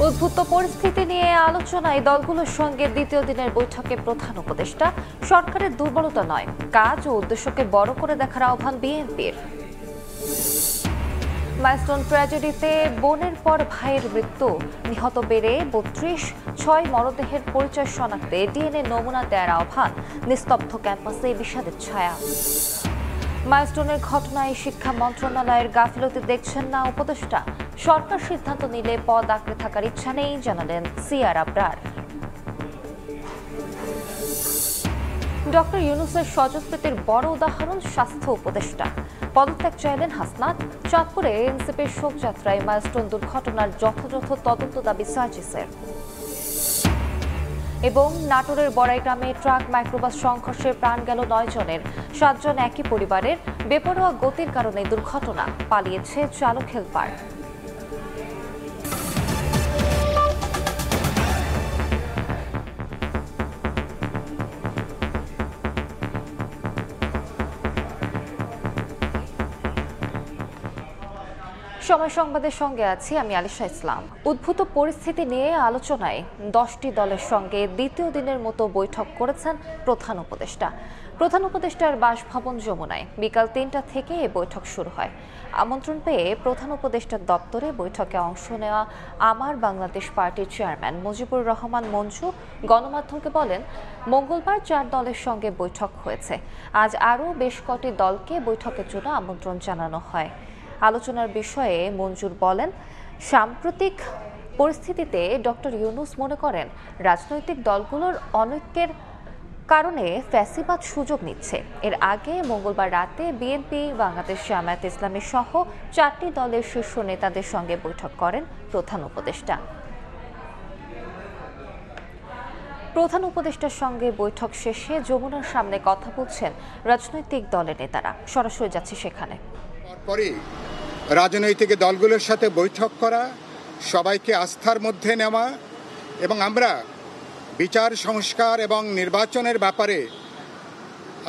উদ্ভূত পরিস্থিতি নিয়ে আলোচনায় দলগুলোর সঙ্গে দ্বিতীয় দিনের বৈঠকে প্রধান উপদেষ্টা সরকারের দুর্বলতা নয়, কাজ ও উদ্দেশ্যকে বড় করে দেখার আহ্বান বিএনপির। মাইলস্টোন ট্র্যাজেডিতে বোনের পর ভাইয়ের মৃত্যু, নিহত বেড়ে ৩২, ৬ মরদেহের পরিচয় শনাক্তে ডিএনএ নমুনা দেওয়ার আহ্বান, নিস্তব্ধ ক্যাম্পাসে বিষাদের ছায়া। মাইলস্টোনের ঘটনায় শিক্ষা মন্ত্রণালয়ের গাফিলতি দেখছেন না উপদেষ্টা, সরকার সিদ্ধান্ত নিলে পদ আঁকড়ে থাকার ইচ্ছা নেই জানালেন সিআর আবরার। ডক্টর ইউনূসের স্বজনপ্রীতির বড় উদাহরণ স্বাস্থ্য উপদেষ্টা, পদত্যাগ চাইলেন হাসনাত। চাঁদপুরে এনসিপির শোকযাত্রায় মাইলস্টোন দুর্ঘটনার যথাযথ তদন্ত দাবি সার্জিসের। এবং নাটোরের বড়াইগ্রামে ট্রাক মাইক্রোবাস সংঘর্ষে প্রাণ গেল ৯ জনের, ৭ জন একই পরিবারের। বেপরোয়া গতির কারণে দুর্ঘটনা, পালিয়েছে চালক হেলপার। সময় সংবাদের সঙ্গে আছি আমি আলিশা ইসলাম। উদ্ভূত পরিস্থিতি নিয়ে আলোচনায় 10টি দলের সঙ্গে দ্বিতীয় দিনের মতো বৈঠক করেছেন প্রধান উপদেষ্টা। প্রধান উপদেষ্টার বাসভবন যমুনায় বিকাল ৩টা থেকে এই বৈঠক শুরু হয়। আমন্ত্রণ পেয়ে প্রধান উপদেষ্টার দপ্তরে বৈঠকে অংশ নেওয়া আমার বাংলাদেশ পার্টির চেয়ারম্যান মুজিবুর রহমান মঞ্জু গণমাধ্যমকে বলেন, মঙ্গলবার 4 দলের সঙ্গে বৈঠক হয়েছে। আজ আরও বেশ কটি দলকে বৈঠকের জন্য আমন্ত্রণ জানানো হয়। আলোচনার বিষয়ে মঞ্জুর বলেন, সাম্প্রতিক পরিস্থিতিতে ডক্টর ইউনূস মনে করেন রাজনৈতিক দলগুলোর অনৈক্যের কারণে ফ্যাসিবাদ সুযোগ নিচ্ছে। এর আগে মঙ্গলবার রাতে বিএনপি, বাংলাদেশ জামায়াত ইসলামী সহ 4টি দলের শীর্ষ নেতাদের সঙ্গে বৈঠক করেন প্রধান উপদেষ্টা। প্রধান উপদেষ্টার সঙ্গে বৈঠক শেষে যমুনার সামনে কথা বলছেন রাজনৈতিক দলের নেতারা। সরাসরি যাচ্ছে সেখানে। পরে রাজনৈতিক দলগুলোর সাথে বৈঠক করা, সবাইকে আস্থার মধ্যে নেওয়া এবং আমরা বিচার সংস্কার এবং নির্বাচনের ব্যাপারে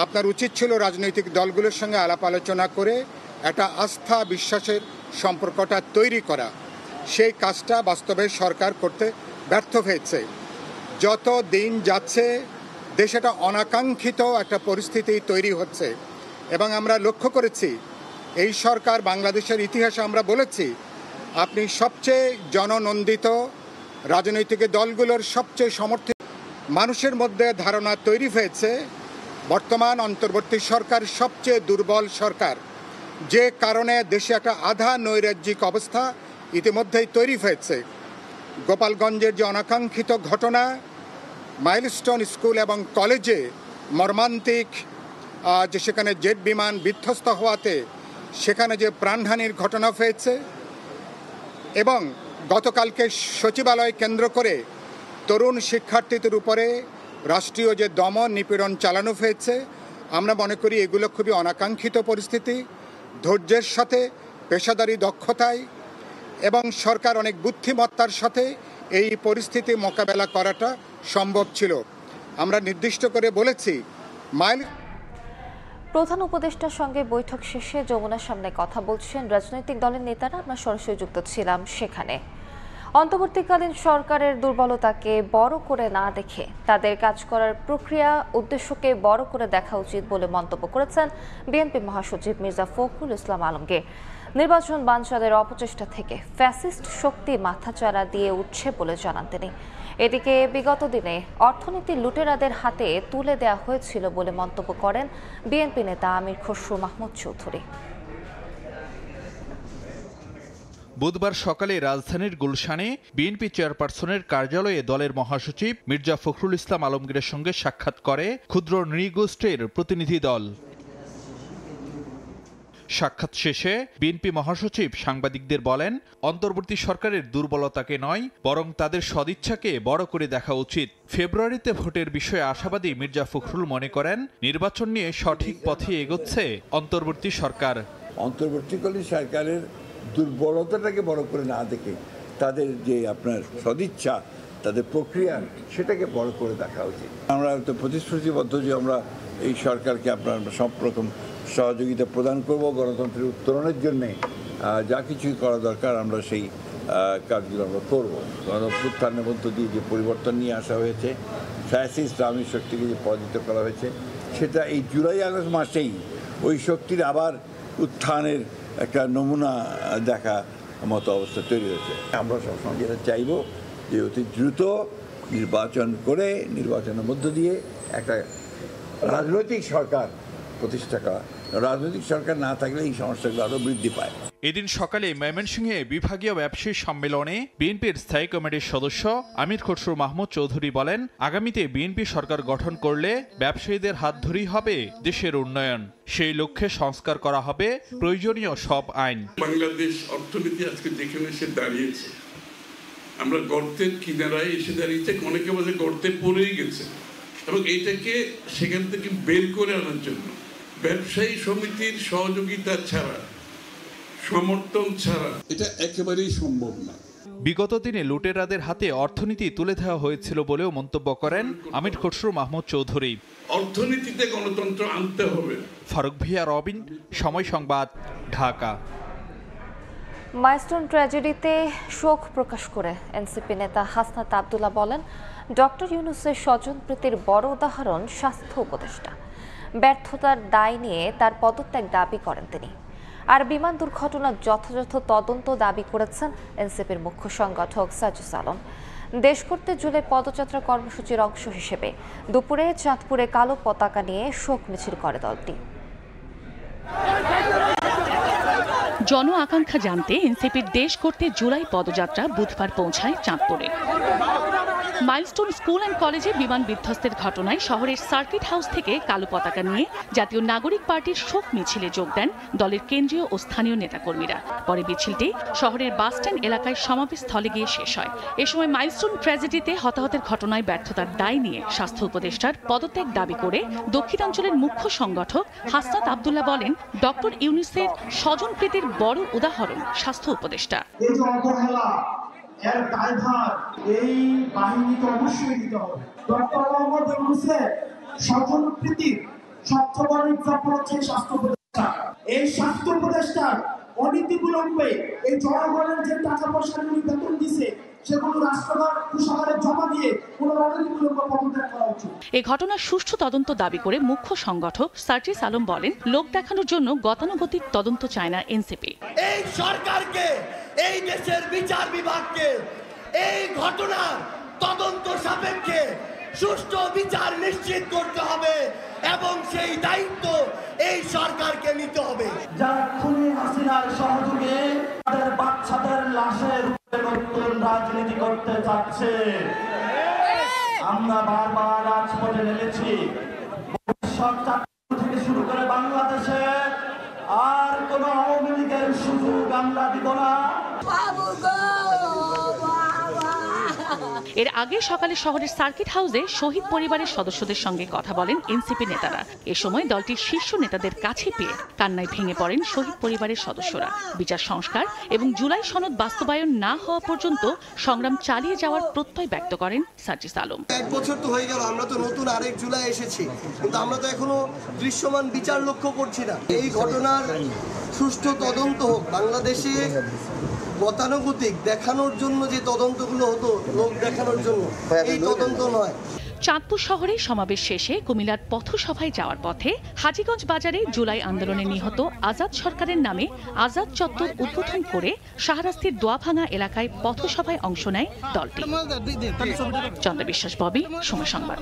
আপনার উচিত ছিল রাজনৈতিক দলগুলোর সঙ্গে আলাপ আলোচনা করে একটা আস্থা বিশ্বাসের সম্পর্কটা তৈরি করা। সেই কাজটা বাস্তবে সরকার করতে ব্যর্থ হয়েছে। যত দিন যাচ্ছে দেশে একটা অনাকাঙ্ক্ষিত একটা পরিস্থিতি তৈরি হচ্ছে এবং আমরা লক্ষ্য করেছি এই সরকার বাংলাদেশের ইতিহাসে আমরা বলেছি আপনি সবচেয়ে জননন্দিত রাজনৈতিক দলগুলোর সবচেয়ে সমর্থিত মানুষের মধ্যে ধারণা তৈরি হয়েছে বর্তমান অন্তর্বর্তী সরকার সবচেয়ে দুর্বল সরকার, যে কারণে দেশে একটা আধা নৈরাজ্যিক অবস্থা ইতিমধ্যেই তৈরি হয়েছে। গোপালগঞ্জের যে অনাকাঙ্ক্ষিত ঘটনা, মাইলস্টোন স্কুল এবং কলেজে মর্মান্তিক যে সেখানে জেট বিমান বিধ্বস্ত হওয়াতে সেখানে যে প্রাণহানির ঘটনা হয়েছে এবং গতকালকে সচিবালয় কেন্দ্র করে তরুণ শিক্ষার্থীদের উপরে রাষ্ট্রীয় যে দমন নিপীড়ন চালানো হয়েছে, আমরা মনে করি এগুলো খুবই অনাকাঙ্ক্ষিত পরিস্থিতি। ধৈর্যের সাথে, পেশাদারি দক্ষতায় এবং সরকার অনেক বুদ্ধিমত্তার সাথে এই পরিস্থিতি মোকাবেলা করাটা সম্ভব ছিল। আমরা নির্দিষ্ট করে বলেছি প্রধান উপদেষ্টার সঙ্গে বৈঠক শেষে যমুনার সামনে কথা বলছেন রাজনৈতিক দলের নেতারা। আমরা সরাসরি যুক্ত ছিলাম সেখানে। অন্তর্বর্তীকালীন সরকারের দুর্বলতাকে বড় করে না দেখে তাদের কাজ করার প্রক্রিয়া, উদ্দেশ্যকে বড় করে দেখা উচিত বলে মন্তব্য করেছেন বিএনপি মহাসচিব মির্জা ফখরুল ইসলাম আলমগীর। নির্বাচন বানচালের অপচেষ্টা থেকে ফ্যাসিস্ট শক্তি মাথাচাড়া দিয়ে উঠছে বলে জানান তিনি। এদিকে বিগত দিনে অর্থনীতি লুটেরাদের হাতে তুলে দেওয়া হয়েছিল বলে মন্তব্য করেন বিএনপি নেতা আমির খসরু মাহমুদ চৌধুরী। বুধবার সকালে রাজধানীর গুলশানে বিএনপি চেয়ারপারসনের কার্যালয়ে দলের মহাসচিব মির্জা ফখরুল ইসলাম আলমগীরের সঙ্গে সাক্ষাৎ করে ক্ষুদ্র নৃগোষ্ঠীর প্রতিনিধি দল। সাক্ষাৎ শেষে বিএনপি মহাসচিব সাংবাদিকদের বলেন, অন্তর্বর্তী সরকারের দুর্বলতাকে নয় বরং তাদের সদিচ্ছাকে বড় করে দেখা উচিত। ফেব্রুয়ারিতে ভোটের বিষয়ে আশাবাদী মির্জা ফখরুল মনে করেন নির্বাচন নিয়ে সঠিক পথে এগোচ্ছে অন্তর্বর্তী সরকার। অন্তর্বর্তীকালীন সরকারের দুর্বলতাটাকে বড় করে না দেখে তাদের যে আপনার সদিচ্ছা, তাদের প্রক্রিয়া, সেটাকে বড় করে দেখা উচিত। আমরা তো প্রতিশ্রুতিবদ্ধ যে আমরা এই সরকারকে আপনার সব রকম সহযোগিতা প্রদান করব, গণতন্ত্রের উত্তরণের জন্যে যা কিছুই করা দরকার আমরা সেই কাজগুলো আমরা করবো। গণঅভ্যুত্থানের মধ্য দিয়ে যে পরিবর্তন নিয়ে আসা হয়েছে, ফ্যাসিস্ট ইসলামী শক্তিকে যে পরাজিত করা হয়েছে, সেটা এই জুলাই আগস্ট মাসেই ওই শক্তির আবার উত্থানের একটা নমুনা দেখা মতো অবস্থা তৈরি হয়েছে। আমরা সবসময় যেটা চাইব যে অতি দ্রুত নির্বাচন করে নির্বাচনের মধ্য দিয়ে একটা রাজনৈতিক সরকার প্রতিষ্ঠা করা। রাজনৈতিক সরকার না থাকলে এই সমস্যাগুলো আরও বৃদ্ধি পায়। এদিন সকালে ময়মনসিংহে বিভাগীয় ব্যবসায়ী সম্মেলনে বিএনপির স্থায়ী কমিটির সদস্য আমির খসরু মাহমুদ চৌধুরী বলেন, আগামীতে বিএনপি সরকার গঠন করলে ব্যবসায়ীদের হাত ধরেই হবে দেশের উন্নয়ন। সেই লক্ষ্যে সংস্কার করা হবে প্রয়োজনীয় সব আইন। বাংলাদেশ অর্থনীতি আজকে যেখানে এসে দাঁড়িয়েছে, আমরা গর্তের কিনারায় এসে দাঁড়িয়েছে, অনেকে বলে গর্তে পড়েই গেছে, এবং এইটাকে সেখান থেকে বের করে আনার জন্য ব্যবসায়ী সমিতির সহযোগিতা ছাড়া, সমর্থন ছাড়া এটা একেবারেই সম্ভব না। বিগত দিনে লুটেরাদের হাতে অর্থনীতি তুলে দেওয়া হয়েছিল বলেও মন্তব্য করেন আমির খসরু মাহমুদ চৌধুরী। অর্থনীতিতে গণতন্ত্র আনতে হবে। ফারুক ভিয়া, রবিন, সময় সংবাদ, ঢাকা। মাইলস্টোন ট্র্যাজেডিতে শোক প্রকাশ করে এনসিপি নেতা হাসনাত আব্দুল্লাহ বলেন, ডক্টর ইউনূসের স্বজনপ্রীতির বড় উদাহরণ স্বাস্থ্য উপদেষ্টা। ব্যর্থতার দায় নিয়ে তার পদত্যাগ দাবি করেন তিনি। আর বিমান দুর্ঘটনার যথাযথ তদন্ত দাবি করেছেন এনসিপির মুখ্য সংগঠক সাজিস আলম। দেশ করতে জুলাই পদযাত্রা কর্মসূচির অংশ হিসেবে দুপুরে চাঁদপুরে কালো পতাকা নিয়ে শোক মিছিল করে দলটি। জন আকাঙ্ক্ষা জানতে এনসিপির দেশ করতে জুলাই পদযাত্রা বুধবার পৌঁছায় চাঁদপুরে। মাইলস্টোন স্কুল অ্যান্ড কলেজে বিমান বিধ্বস্তের ঘটনায় শহরের সার্কিট হাউস থেকে কালো পতাকা নিয়ে জাতীয় নাগরিক পার্টির শোক মিছিলে যোগ দেন দলের কেন্দ্রীয় ও স্থানীয় নেতাকর্মীরা। পরে মিছিলটি শহরের বাসস্ট্যান্ড এলাকায় সমাবেশস্থলে গিয়ে শেষ হয়। এ সময় মাইলস্টোন ট্র্যাজেডিতে হতাহতের ঘটনায় ব্যর্থতার দায় নিয়ে স্বাস্থ্য উপদেষ্টার পদত্যাগ দাবি করে দক্ষিণাঞ্চলের মুখ্য সংগঠক হাসনাত আব্দুল্লাহ বলেন, ডক্টর ইউনূসের স্বজনপ্রীতির বড় উদাহরণ স্বাস্থ্য উপদেষ্টা। এর দায়ভার এই বাহিনীকে অবশ্যই দিতে হবে। ডক্টর মোহাম্মদ ইউনূসের স্বজনপ্রীতির সবচেয়ে বড় এক্সাম্পল হচ্ছে স্বাস্থ্য উপদেষ্টা। এই স্বাস্থ্য উপদেষ্টার অনীতিবিলম্বে এই জনগণের যে টাকা পয়সা উনি বেতন দিছে সেগুলো রাষ্ট্রভার কোষাগারে জমা দিয়ে পদত্যাগ করা উচিত। এই ঘটনার সুষ্ঠু তদন্ত দাবি করে মুখ্য সংগঠক সাজিস আলম বলেন, লোক দেখানোর জন্য গতানুগতিক তদন্ত চায় না এনসিপি। এই সরকারকে, এই দেশের বিচার বিভাগকে এই ঘটনার তদন্ত সাপেক্ষে সুষ্ঠু বিচার নিশ্চিত করতে হবে এবং সেই দায়িত্ব এই সরকারকে নিতে হবে। যারা খুনি হাসিনার সহযোগে তাদের বাচ্চাদের লাশের উপরে নতুন রাজনীতি করতে চাচ্ছে, আমরা বারবার রাজপথে নেমেছি। ভবিষ্যৎ থেকে শুরু করে বাংলাদেশে আর কোন আওয়ামী লীগের সুযোগ আমরা দিব না। এর আগে সকালে শহরের সার্কিট হাউসে শহীদ পরিবারের সদস্যদের সঙ্গে কথা বলেন এনসিপি নেতারা। এ সময় দলটির শীর্ষ নেতাদের কাছে পেয়ে কান্নায় ভেঙে পড়েন শহীদ পরিবারের সদস্যরা। বিচার সংস্কার এবং জুলাই সনদ বাস্তবায়ন না হওয়া পর্যন্ত সংগ্রাম চালিয়ে যাওয়ার প্রত্যয় ব্যক্ত করেন সাজিস আলম। 1 বছর তো হয়ে গেল, আমরা তো নতুন আরেক জুলাই এসেছি, কিন্তু আমরা তো এখনো দৃশ্যমান বিচার লক্ষ্য করছি না। এই ঘটনার সুষ্ঠু তদন্ত হোক। বাংলাদেশে গতানুগতিক দেখানোর জন্য যে তদন্তগুলো হতো, লোক দেখানোর জন্য, এই তদন্ত নয়। চাঁদপুর শহরে সমাবেশ শেষে কুমিল্লার পথসভায় যাওয়ার পথে হাজীগঞ্জ বাজারে জুলাই আন্দোলনে নিহত আজাদ সরকারের নামে আজাদ চত্বর উদ্বোধন করে শাহরাস্তির দোয়াভাঙা এলাকায় পথসভায় অংশ নেয় দলটি। চন্দ্র বিশ্বাস, ববি, সময় সংবাদ।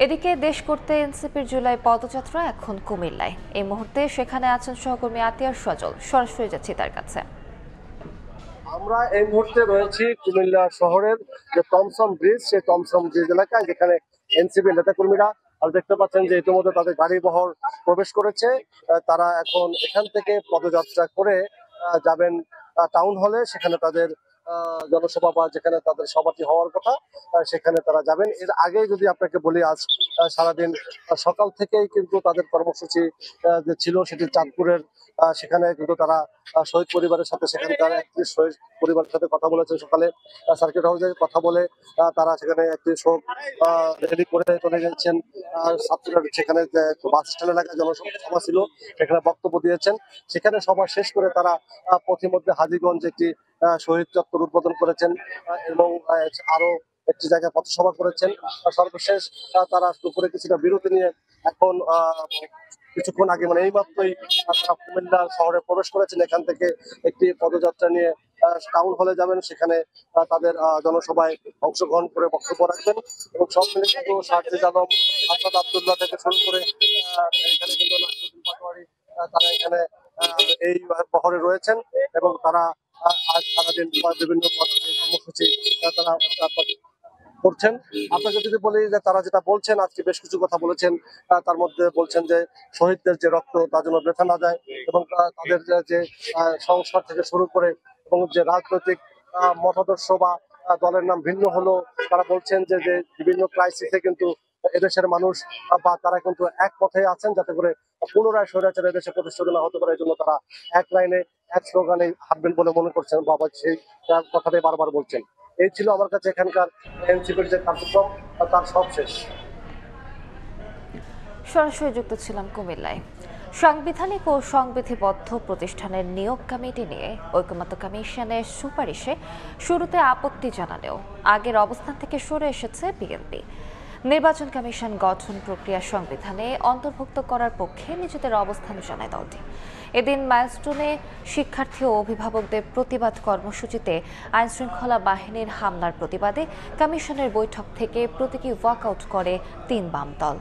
এদিকে দেশ করতে এনসিপির জুলাই পদযাত্রা এখন কুমিল্লায়। এই মুহূর্তে সেখানে আছেন সহকর্মী আতিয়ার সজল। সরাসরি যাচ্ছি তার কাছে। আমরা এই মুহূর্তে রয়েছি কুমিল্লা শহরের যে টমসম ব্রিজ, সেই টমসম ব্রিজ এলাকায়, যেখানে এনসিপি নেতাকর্মীরা আর দেখতে পাচ্ছেন যে ইতিমধ্যে তাদের গাড়ি বহর প্রবেশ করেছে। তারা এখন এখান থেকে পদযাত্রা করে যাবেন টাউন হলে, সেখানে তাদের জনসভা বা যেখানে তাদের সভাটি হওয়ার কথা সেখানে তারা যাবেন। এর আগে যদি আপনাকে বলি, আজ সারাদিন সকাল থেকেই কিন্তু তাদের কর্মসূচি যে ছিল সেটি চাঁদপুরের, সেখানে কিন্তু তারা শহীদ পরিবারের সাথে, সেখানকার একটি শহীদ পরিবারের সাথে কথা বলেছেন। সকালে সার্কিট হাউসে কথা বলে তারা সেখানে একটি শোক র্যালি করে চলে গেছেন। ছাত্ররা সেখানে বাস স্ট্যান্ড এলাকায় জনসভা ছিল, সেখানে বক্তব্য দিয়েছেন। সেখানে সভা শেষ করে তারা পথিমধ্যে হাজীগঞ্জ একটি শহীদ চত্বর উদ্বোধন করেছেন এবং আরো একটি জায়গায় পথসভা করেছেন। সর্বশেষ তারা দুপুরে কিছুটা বিরতি নিয়ে এখন কিছুক্ষণ আগে মানে এই মাত্রই তারা কুমিল্লা শহরে প্রবেশ করেছেন। এখান থেকে একটি পদযাত্রা নিয়ে টাউন হলে যাবেন, সেখানে তাদের জনসভায় অংশগ্রহণ করে বক্তব্য রাখবেন এবং সব মিলে কিন্তু শাহরিজ আলম, আসাদ আব্দুল্লাহ থেকে শুরু করে এখানে কিন্তু নাসিরুদ্দিন পাটোয়ারি তারা এখানে এই বহরে রয়েছেন এবং তারা আজ সারাদিন বিভিন্ন কর্মসূচি তারা করছেন। আপনাকে যদি বলি যে তারা যেটা বলছেন, আজকে বেশ কিছু কথা বলেছেন। তার মধ্যে বলছেন যে শহীদদের যে রক্ত তা যেন বৃথা না যায় এবং তাদের যে সংস্কার থেকে শুরু করে এবং যে রাজনৈতিক মতাদর্শ বা দলের নাম ভিন্ন হলো, তারা বলছেন যে বিভিন্ন ক্রাইসিসে কিন্তু এদেশের মানুষ বা তারা কিন্তু এক পথে আছেন, যাতে করে পুনরায় স্বৈরাচার এদেশে প্রতিষ্ঠিত না হতে পারে। এই জন্য তারা এক লাইনে এক স্লোগানে হাঁটবেন বলে মনে করছেন, বাবা সেই কথাটাই বারবার বলছেন। এই ছিল আমার কাছে এখানকার এনসিপির যে কার্যক্রম তার সব শেষ। সরাসরি যুক্ত ছিলাম কুমিল্লায়। সাংবিধানিক ও সংবিধিবদ্ধ প্রতিষ্ঠানের নিয়োগ কমিটি নিয়ে ঐকমত্য কমিশনের সুপারিশে শুরুতে আপত্তি জানালেও আগের অবস্থান থেকে সরে এসেছে বিএনপি। নির্বাচন কমিশন গঠন প্রক্রিয়া সংবিধানে অন্তর্ভুক্ত করার পক্ষে নিজেদের অবস্থান জানায় দলটি। এদিন মাইলস্টোনে শিক্ষার্থী ও অভিভাবকদের প্রতিবাদ কর্মসূচিতে আইনশৃঙ্খলা বাহিনীর হামলার প্রতিবাদে কমিশনের বৈঠক থেকে প্রতীকী ওয়াকআউট করে ৩ বাম দল।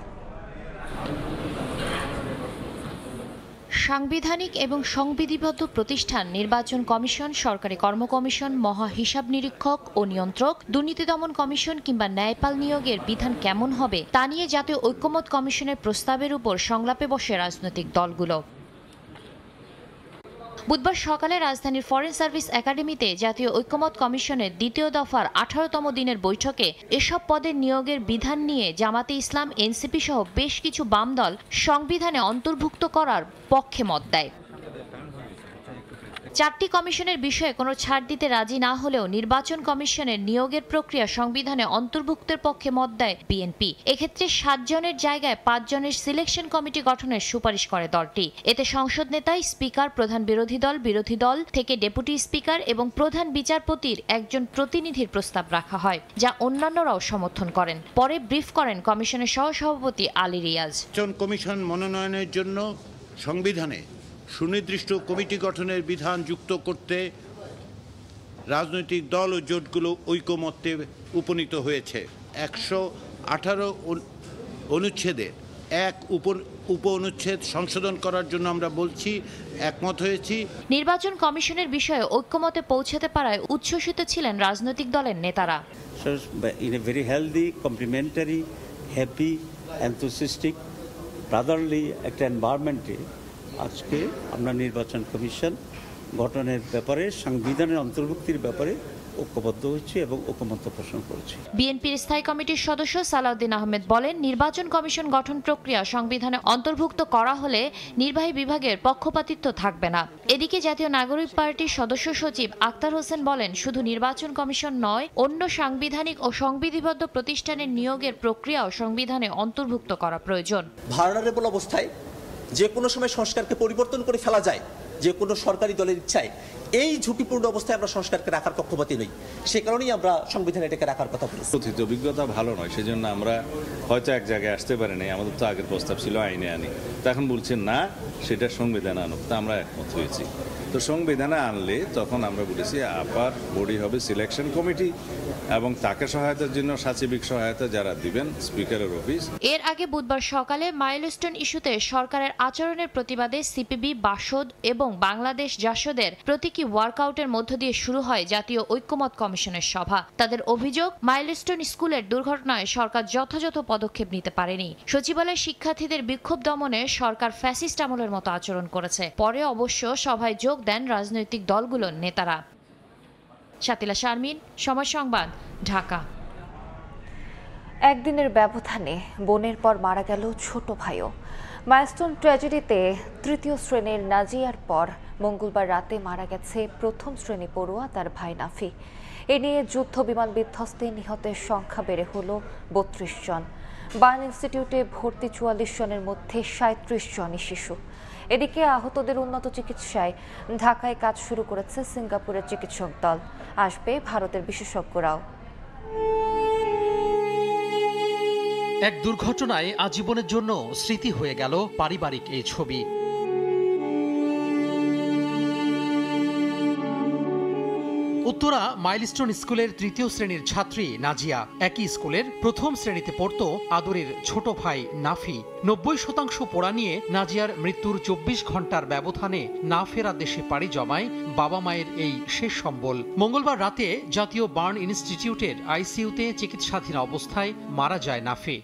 সাংবিধানিক এবং সংবিধিবদ্ধ প্রতিষ্ঠান নির্বাচন কমিশন, সরকারি কর্ম কমিশন, মহা হিসাব নিরীক্ষক ও নিয়ন্ত্রক, দুর্নীতি দমন কমিশন কিংবা ন্যায়পাল নিয়োগের বিধান কেমন হবে তা নিয়ে জাতীয় ঐকমত্য কমিশনের প্রস্তাবের উপর সংলাপে বসে রাজনৈতিক দলগুলো। বুধবার সকালে রাজধানীর ফরেন সার্ভিস একাডেমিতে জাতীয় ঐকমত্য কমিশনের দ্বিতীয় দফার 18তম দিনের বৈঠকে এসব পদের নিয়োগের বিধান নিয়ে জামাতে ইসলাম, এনসিপি সহ বেশ কিছু বাম দল সংবিধানে অন্তর্ভুক্ত করার পক্ষে মত দেয়। 4টি কমিশনের বিষয়ে কোনো ছাড় দিতে রাজি না হলেও নির্বাচন কমিশনের নিয়োগের প্রক্রিয়া সংবিধানে অন্তর্ভুক্তের পক্ষে মত দেয় বিএনপি। এক্ষেত্রে 7 জনের জায়গায় 5 জনের সিলেকশন কমিটি গঠনের সুপারিশ করে দলটি। এতে সংসদ নেতাই, স্পিকার, প্রধান বিরোধী দল থেকে ডেপুটি স্পিকার এবং প্রধান বিচারপতির একজন প্রতিনিধির প্রস্তাব রাখা হয়, যা অন্যান্যরাও সমর্থন করেন। পরে ব্রিফ করেন কমিশনের সহসভাপতি আলী রিয়াজ। কমিশন মনোনয়নের জন্য সংবিধানে সুনির্দিষ্ট কমিটি গঠনের বিধান যুক্ত করতে রাজনৈতিক দল ও জোটগুলো ঐকমত্যে উপনীত হয়েছে। 118 অনুচ্ছেদে এক উপ অনুচ্ছেদ সংশোধন করার জন্য আমরা বলছি, একমত হয়েছি। নির্বাচন কমিশনের বিষয়ে ঐকমত্যে পৌঁছাতে পারায় উচ্ছ্বসিত ছিলেন রাজনৈতিক দলের নেতারা। In a very healthy, complementary, happy, enthusiastic, brotherly একটা এনভায়রনমেন্টে আজকে আমরা নির্বাচন কমিশন গঠনের ব্যাপারে সংবিধানের অন্তর্ভুক্তির ব্যাপারে ঐক্যবদ্ধ হয়েছে এবং ঐকমত্য পোষণ করেছে। বিএনপির স্থায়ী কমিটির সদস্য সালাউদ্দিন আহমেদ বলেন, নির্বাচন কমিশন গঠন প্রক্রিয়া সংবিধানে অন্তর্ভুক্ত করা হলে নির্বাহী বিভাগের পক্ষপাতিত্ব থাকবে না। এদিকে জাতীয় নাগরিক পার্টির সদস্য সচিব আক্তার হোসেন বলেন, শুধু নির্বাচন কমিশন নয়, অন্য সাংবিধানিক ও সংবিধিবদ্ধ প্রতিষ্ঠানের নিয়োগের প্রক্রিয়াও সংবিধানে অন্তর্ভুক্ত করা প্রয়োজন। ভার্নারেবল অবস্থায় যে কোনো সময় সংস্কারকে পরিবর্তন করে ফেলা যায়, যে কোনো সরকারি দলের ইচ্ছায়। এই ঝুঁকিপূর্ণ অবস্থায় আমরা সংস্কারকে রাখার পক্ষপাতী নই, সে কারণেই আমরা সংবিধানে এটাকে রাখার কথা বলেছি। অতীত অভিজ্ঞতা ভালো নয়, সেজন্য আমরা হয়তো এক জায়গায় আসতে পারি নাই। আমাদের তো আগের প্রস্তাব ছিল আইনে আনি, তখন বলছেন না সেটা সংবিধানে আনুক, তা আমরা একমত হয়েছি। তো সংবিধানে আনলে তখন আমরা বলেছি আপার বডি হবে সিলেকশন কমিটি এবং তাকে সহায়তার জন্য সাচিবিক সহায়তা যারা দিবেন স্পিকারের অফিস। এর আগে বুধবার সকালে মাইলস্টোন ইস্যুতে সরকারের আচরণের প্রতিবাদে সিপিবি, বাসদ এবং বাংলাদেশ জাসদের প্রতীকী ওয়ার্কআউটের মধ্য দিয়ে শুরু হয় জাতীয় ঐকমত্য কমিশনের সভা। তাদের অভিযোগ, মাইলস্টোন স্কুলের দুর্ঘটনায় সরকার যথাযথ পদক্ষেপ নিতে পারেনি। সচিবালয়ে শিক্ষার্থীদের বিক্ষোভ দমনে সরকার ফ্যাসিস্ট আমলের মতো আচরণ করেছে। পরে অবশ্য সভায় যোগ দেন রাজনৈতিক দলগুলোর নেতারা। শাতিলা শারমিন, সময় সংবাদ, ঢাকা। একদিনের ব্যবধানে বোনের পর মারা গেল ছোট ভাইও। মাইলস্টোন ট্র্যাজেডিতে তৃতীয় শ্রেণীর নাজিয়ার পর মঙ্গলবার রাতে মারা গেছে প্রথম শ্রেণী পড়ুয়া তার ভাই নাফি। এ নিয়ে যুদ্ধ বিমান বিধ্বস্তে নিহতের সংখ্যা বেড়ে হল ৩২ জন। বার্ন ইনস্টিটিউটে ভর্তি ৪৪ জনের মধ্যে ৩৭ জনই শিশু। এদিকে আহতদের উন্নত চিকিৎসায় ঢাকায় কাজ শুরু করেছে সিঙ্গাপুরের চিকিৎসক দল। আসবে ভারতের বিশেষজ্ঞরাও। এক দুর্ঘটনায় আজীবনের জন্য স্মৃতি হয়ে গেল পারিবারিক এই ছবি। উত্তরা মাইলস্টোন স্কুলের তৃতীয় শ্রেণীর ছাত্রী নাজিয়া একই স্কুলের প্রথম শ্রেণীতে পড়ত আদরের ছোট ভাই নাফি। ৯০% পড়া নিয়ে নাজিয়ার মৃত্যুর ২৪ ঘন্টার ব্যবধানে না ফেরা দেশে পাড়ি জমায় বাবা মায়ের এই শেষ সম্বল। মঙ্গলবার রাতে জাতীয় বার্ন ইনস্টিটিউটের আইসিইউতে চিকিৎসাধীন অবস্থায় মারা যায় নাফি।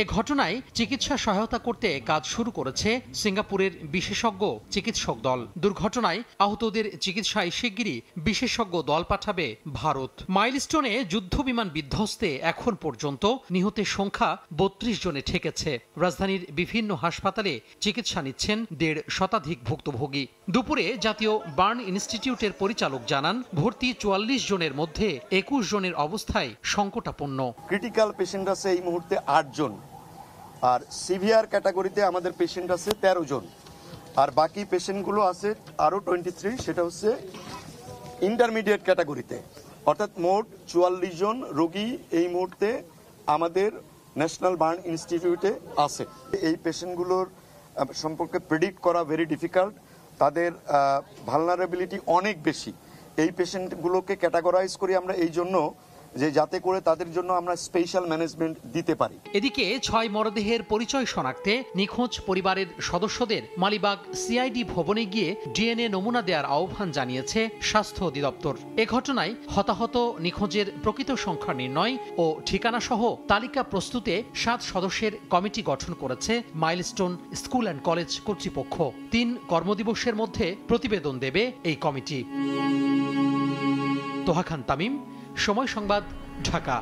এ ঘটনায় চিকিৎসা সহায়তা করতে কাজ শুরু করেছে সিঙ্গাপুরের বিশেষজ্ঞ চিকিৎসক দল। দুর্ঘটনায় আহতদের চিকিৎসায় শিগগিরই বিশেষজ্ঞ দল পাঠাবে ভারত। মাইলস্টোনে যুদ্ধ বিমান বিধ্বস্তে এখন পর্যন্ত নিহতের সংখ্যা ৩২ জনে ঠেকেছে। রাজধানীর বিভিন্ন হাসপাতালে চিকিৎসা নিচ্ছেন ১৫০ শতাধিক ভুক্তভোগী। দুপুরে জাতীয় বার্ন ইনস্টিটিউটের পরিচালক জানান, ভর্তি ৪৪ জনের মধ্যে ২১ জনের অবস্থায় সংকটাপন্ন। ক্রিটিক্যাল পেশেন্ট আছে এই মুহূর্তে ৮ জন, আর সিভিয়ার ক্যাটাগরিতে আমাদের পেশেন্ট আছে ১৩ জন, আর বাকি পেশেন্টগুলো আছে আরও 23, সেটা হচ্ছে ইন্টারমিডিয়েট ক্যাটাগরিতে। অর্থাৎ মোট ৪৪ জন রোগী এই মুহূর্তে আমাদের ন্যাশনাল বার্ন ইনস্টিটিউটে আছে। এই পেশেন্টগুলোর সম্পর্কে প্রেডিক্ট করা ভেরি ডিফিকাল্ট। তাদের ভালনারেবিলিটি অনেক বেশি। এই পেশেন্টগুলোকে ক্যাটাগরাইজ করি আমরা এই জন্য যে যাতে করে তাদের জন্য আমরা স্পেশাল ম্যানেজমেন্ট দিতে পারি। এদিকে ৬ মরদেহের পরিচয় শনাক্তে নিখোঁজ পরিবারের সদস্যদের মালিবাগ সিআইডি ভবনে গিয়ে ডিএনএ নমুনা দেওয়ার আহ্বান জানিয়েছে স্বাস্থ্য অধিদপ্তর। এ ঘটনায় হতাহত নিখোঁজের প্রকৃত সংখ্যা নির্ণয় ও ঠিকানা সহ তালিকা প্রস্তুতে ৭ সদস্যের কমিটি গঠন করেছে মাইলস্টোন স্কুল অ্যান্ড কলেজ কর্তৃপক্ষ। ৩ কর্মদিবসের মধ্যে প্রতিবেদন দেবে এই কমিটি। তোহা খান তামিম, সময় সংবাদ, ঢাকা।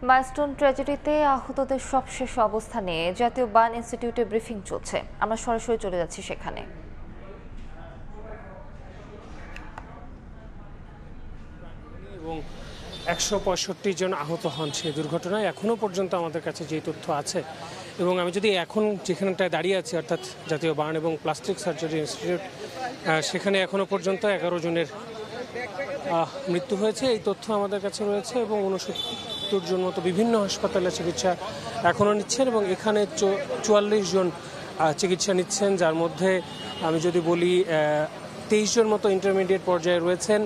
মাইলস্টোন ট্র্যাজেডিতে আহতদের সবশেষ অবস্থা নিয়ে জাতীয় বার্ন ইনস্টিটিউটে ব্রিফিং চলছে। আমরা সরাসরি চলে যাচ্ছি সেখানে। এবং ১৬৫ জন আহত হন সেই দুর্ঘটনায় এখনও পর্যন্ত আমাদের কাছে যে তথ্য আছে। এবং আমি যদি এখন যেখানটায় দাঁড়িয়ে আছি, অর্থাৎ জাতীয় বার্ন এবং প্লাস্টিক সার্জারি ইনস্টিটিউট, সেখানে এখনও পর্যন্ত ১১ জনের মৃত্যু হয়েছে এই তথ্য আমাদের কাছে রয়েছে। এবং ৬৯ জন মতো বিভিন্ন হাসপাতালে চিকিৎসা এখনও নিচ্ছেন এবং এখানে ৪৪ জন চিকিৎসা নিচ্ছেন, যার মধ্যে আমি যদি বলি ২৩ জন মতো ইন্টারমিডিয়েট পর্যায়ে রয়েছেন,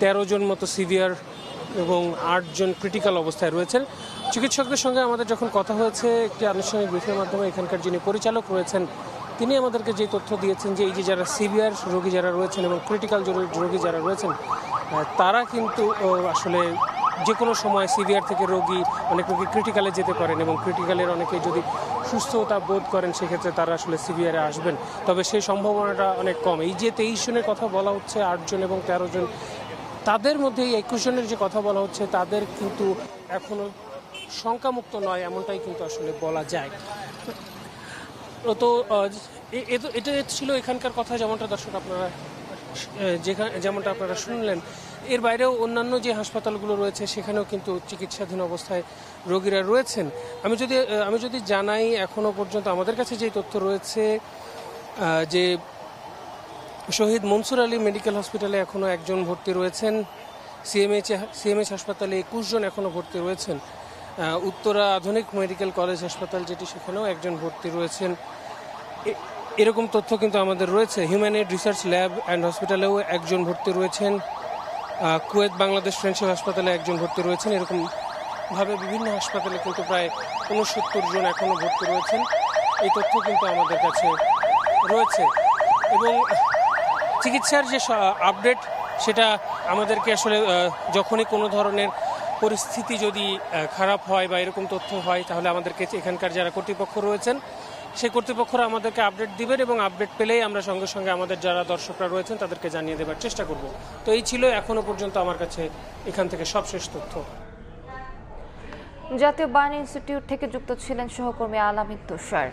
১৩ জন মতো সিভিয়ার এবং ৮ জন ক্রিটিক্যাল অবস্থায় রয়েছেন। চিকিৎসকদের সঙ্গে আমাদের যখন কথা হয়েছে একটি আনুষ্ঠানিক ব্রিফের মাধ্যমে, এখানকার যিনি পরিচালক রয়েছেন তিনি আমাদেরকে যে তথ্য দিয়েছেন যে এই যে যারা সিভিয়ার রোগী যারা রয়েছেন এবং ক্রিটিক্যাল রোগী যারা রয়েছেন, তারা কিন্তু আসলে যে কোনো সময় সিভিয়ার থেকে রোগী অনেক রোগী ক্রিটিক্যালে যেতে পারেন এবং ক্রিটিক্যালের অনেকে যদি সুস্থতা বোধ করেন সেক্ষেত্রে তারা আসলে সিভিয়ারে আসবেন, তবে সেই সম্ভাবনাটা অনেক কম। এই যে ২৩ জনের কথা বলা হচ্ছে, ৮ জন এবং ১৩ জন, তাদের মধ্যে এই ২১ জনের যে কথা বলা হচ্ছে তাদের কিন্তু এখনও শঙ্কামুক্ত নয়, এমনটাই কিন্তু আসলে বলা যায়। তো এটা ছিল এখানকার কথা, যেমনটা দর্শক আপনারা যেমনটা আপনারা শুনলেন। এর বাইরেও অন্যান্য যে হাসপাতালগুলো রয়েছে সেখানেও কিন্তু চিকিৎসাধীন অবস্থায় রোগীরা রয়েছেন। আমি যদি জানাই, এখনও পর্যন্ত আমাদের কাছে যে তথ্য রয়েছে যে শহীদ মনসুর আলী মেডিকেল হসপিটালে এখনও ১ জন ভর্তি রয়েছেন, সিএমএইচ হাসপাতালে ২১ জন এখনও ভর্তি রয়েছেন, উত্তরা আধুনিক মেডিকেল কলেজ হাসপাতাল যেটি সেখানেও ১ জন ভর্তি রয়েছেন। এরকম তথ্য কিন্তু আমাদের রয়েছে। Human aid research lab and হসপিটালেও ১ জন ভর্তি রয়েছেন, কুয়েত বাংলাদেশ ফ্রেন্ডশিপ হাসপাতালে ১ জন ভর্তি রয়েছেন। এরকমভাবে বিভিন্ন হাসপাতালে কিন্তু প্রায় ৬৯ জন এখনও ভর্তি রয়েছেন। এই তথ্য কিন্তু আমাদের কাছে রয়েছে এবং চিকিৎসার যে আপডেট সেটা আমাদেরকে আসলে যখনই কোনো ধরনের পরিস্থিতি যদি খারাপ হয় বা এরকম তথ্য হয়, তাহলে আমাদেরকে এখানকার যারা কর্তৃপক্ষ রয়েছেন সেই কর্তৃপক্ষরা আমাদেরকে আপডেট দিবেন এবং আপডেট পেলেই আমরা সঙ্গে সঙ্গে আমাদের যারা দর্শকরা রয়েছেন তাদেরকে জানিয়ে দেওয়ার চেষ্টা করব। তো এই ছিল এখনো পর্যন্ত আমার কাছে এখান থেকে সবশেষ তথ্য। জাতীয় বার্ন ইনস্টিটিউট থেকে যুক্ত ছিলেন সহকর্মী আলামিন তুষার।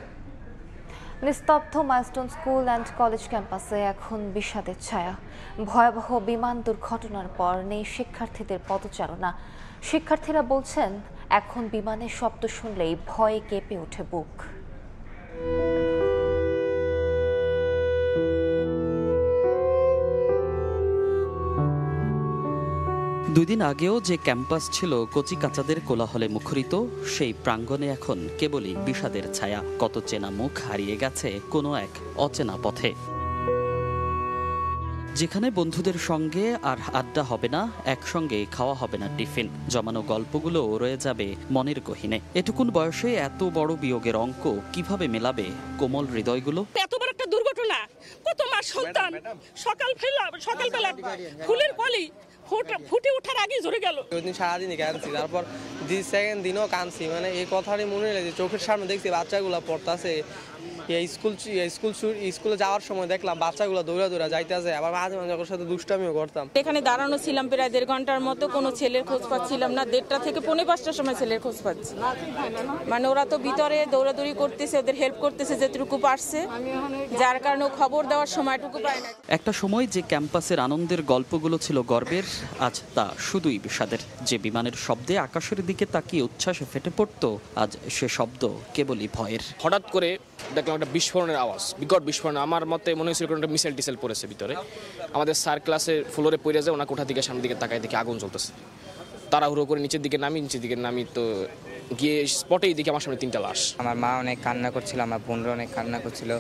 নিস্তব্ধ মাইলস্টোন স্কুল অ্যান্ড কলেজ ক্যাম্পাসে এখন বিষাদের ছায়া। ভয়াবহ বিমান দুর্ঘটনার পর নেই শিক্ষার্থীদের পদচারণা। শিক্ষার্থীরা বলছেন এখন বিমানের শব্দ শুনলেই ভয়ে কেঁপে ওঠে বুক। দুদিন আগেও যে ক্যাম্পাস ছিল কচিকাঁচাদের কোলাহলে মুখরিত, সেই প্রাঙ্গণে এখন কেবলই বিষাদের ছায়া। কত চেনা মুখ হারিয়ে গেছে কোনো এক অচেনা পথে। যেখানে বন্ধুদের সঙ্গে আর আড্ডা হবে না, একসঙ্গে খাওয়া হবে না টিফিন, জমানো গল্পগুলো রয়ে যাবে মনের গহীনে। এটুকুন বয়সে এত বড় বিয়োগের অঙ্ক কিভাবে মেলাবে কোমল হৃদয়গুলো? এত বড় একটা দুর্ঘটনা, কত মাস সন্তান সকালবেলা ফুলের কলি ফুটে ওঠার আগে ঝরে গেল। ওই দিন সারাদিনই কাঁদছি, তারপর সেকেন্ড দিনও কাঁদছি। মানে এই কথাটাই মনে হলো যে চোখের সামনে দেখছি বাচ্চাগুলো পড়তেছে। স্কুলে যাওয়ার সময় দেখলাম বাচ্চাগুলো দৌড়া যাইতেছে, আবার মাঝে মাঝে ওর সাথে দুষ্টামিও করতাম। এখানে দাঁড়ানো ছিলাম প্রায় 1.5 ঘন্টার মতো, কোনো ছেলের খোঁজ পাচ্ছিলাম না। 1:30 থেকে 4:45টার সময় ছেলের খোঁজ পাচ্ছি। মানে ওরা তো ভিতরে দৌড়াদৌড়ি করতেছে, ওদের হেল্প করতেছে যেটুকু পারছে, যার কারণে খবর দেওয়ার সময়টুকু পায় না। একটা সময় যে ক্যাম্পাসের আনন্দের গল্পগুলো ছিল গর্বের, আজ তা শুধুই বিষাদের। যে বিমানের শব্দে আকাশের দিকে তাকিয়ে উচ্ছ্বাসে ফেটে পড়তো, আজ সে শব্দ কেবলই ভয়ের। হঠাৎ করে দেখলাম একটা বিস্ফোরণের আওয়াজ, বিকট বিস্ফোরণ। আমার মতে মনে হয়েছিল একটা মিসাইল টিসাইল পড়েছে ভিতরে। আমাদের স্যার ক্লাসে ফ্লোরে পড়ে যায়, ওনা কোঠা থেকে সামনের দিকে তাকায় দেখি আগুন জ্বলতেছে। তাড়াহুড়ো করে নিচের দিকে নামি তো গিয়ে স্পটেই দেখি আমার সামনে 3টা লাশ। আমার মা অনেক কান্না করছিল, আমার বোনরা অনেক কান্না করছিল।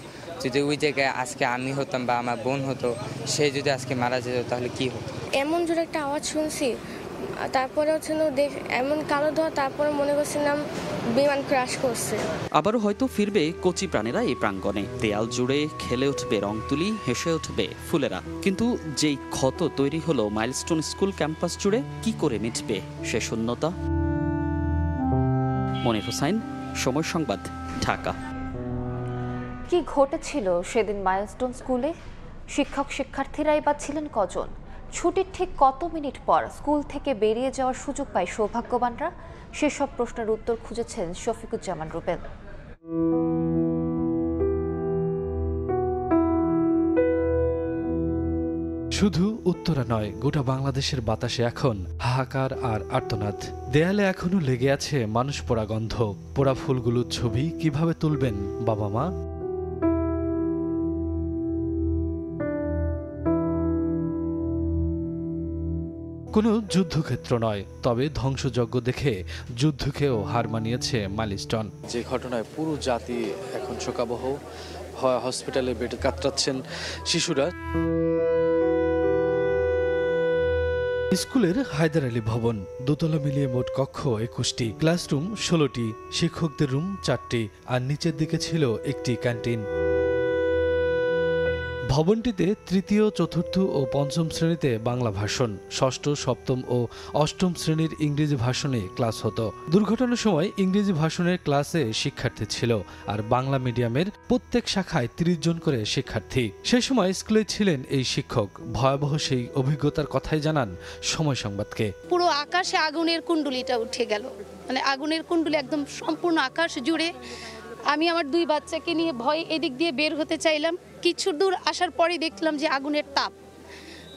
যদি ওই জায়গায় আজকে আমি হতাম বা আমার বোন হতো, সে যদি আজকে মারা যেত তাহলে কি হতো? এমন জোরে একটা আওয়াজ শুনছি, তারপরে হচ্ছে এমন কালো ধোয়া, তারপরে মনে করছিলাম বিমান ক্র্যাশ করছে। আবারও হয়তো ফিরবে কচি প্রাণেরা এই প্রাঙ্গণে। দেয়াল জুড়ে খেলে উঠবে রং তুলি, হেসে উঠবে ফুলেরা। কিন্তু যেই ক্ষত তৈরি হলো মাইলস্টোন স্কুল ক্যাম্পাস জুড়ে, কি করে মিটবে সে শূন্যতা? মনির হোসাইন, সময় সংবাদ, ঢাকা। কি ঘটেছিল সেদিন মাইলস্টোন স্কুলে? শিক্ষক শিক্ষার্থীরাই বা ছিলেন কজন? ছুটির ঠিক কত মিনিট পর স্কুল থেকে বেরিয়ে যাওয়ার সুযোগ পায় সৌভাগ্যবানরা? সেসব প্রশ্নের উত্তর খুঁজেছেন শফিকুজ্জামান রুবেল। শুধু উত্তরা নয়, গোটা বাংলাদেশের বাতাসে এখন হাহাকার আর আর্তনাদ। দেয়ালে এখনো লেগে আছে মানুষ পোড়া গন্ধ। পোড়া ফুলগুলোর ছবি কিভাবে তুলবেন বাবা মা? কোনো যুদ্ধক্ষেত্র নয়, তবে ধ্বংসযজ্ঞ দেখে যুদ্ধকেও হার মানিয়েছে মাইলস্টোন। যে ঘটনায় পুরো জাতি এখন শোকাবহ, হসপিটালে বেডে কাতরাচ্ছেন শিশুরা। স্কুলের হায়দার আলী ভবন, দোতলা মিলিয়ে মোট কক্ষ 21টি, ক্লাসরুম 16টি, শিক্ষকদের রুম 4টি, আর নিচের দিকে ছিল একটি ক্যান্টিন। ভবনটিতে তৃতীয়, চতুর্থ ও পঞ্চম শ্রেণীতে বাংলা ভাষণ, ষষ্ঠ, সপ্তম ও অষ্টম শ্রেণীর ইংরেজি ভাষণে ক্লাস হতো। দুর্ঘটনার সময় ইংরেজি ভাষণের ক্লাসে শিক্ষার্থী ছিল, আর বাংলা মিডিয়ামের প্রত্যেক শাখায় 30 জন করে শিক্ষার্থী। সে সময় স্কুলে ছিলেন এই শিক্ষক। ভয়াবহ সেই অভিজ্ঞতার কথাই জানান সময় সংবাদকে। পুরো আকাশে আগুনের কুণ্ডুলিটা উঠে গেল, মানে আগুনের কুণ্ডুলি একদম সম্পূর্ণ আকাশ জুড়ে। আমি আমার 2 বাচ্চাকে নিয়ে ভয়ে এদিক দিয়ে বের হতে চাইলাম। কিছু দূর আসার পরেই দেখলাম যে আগুনের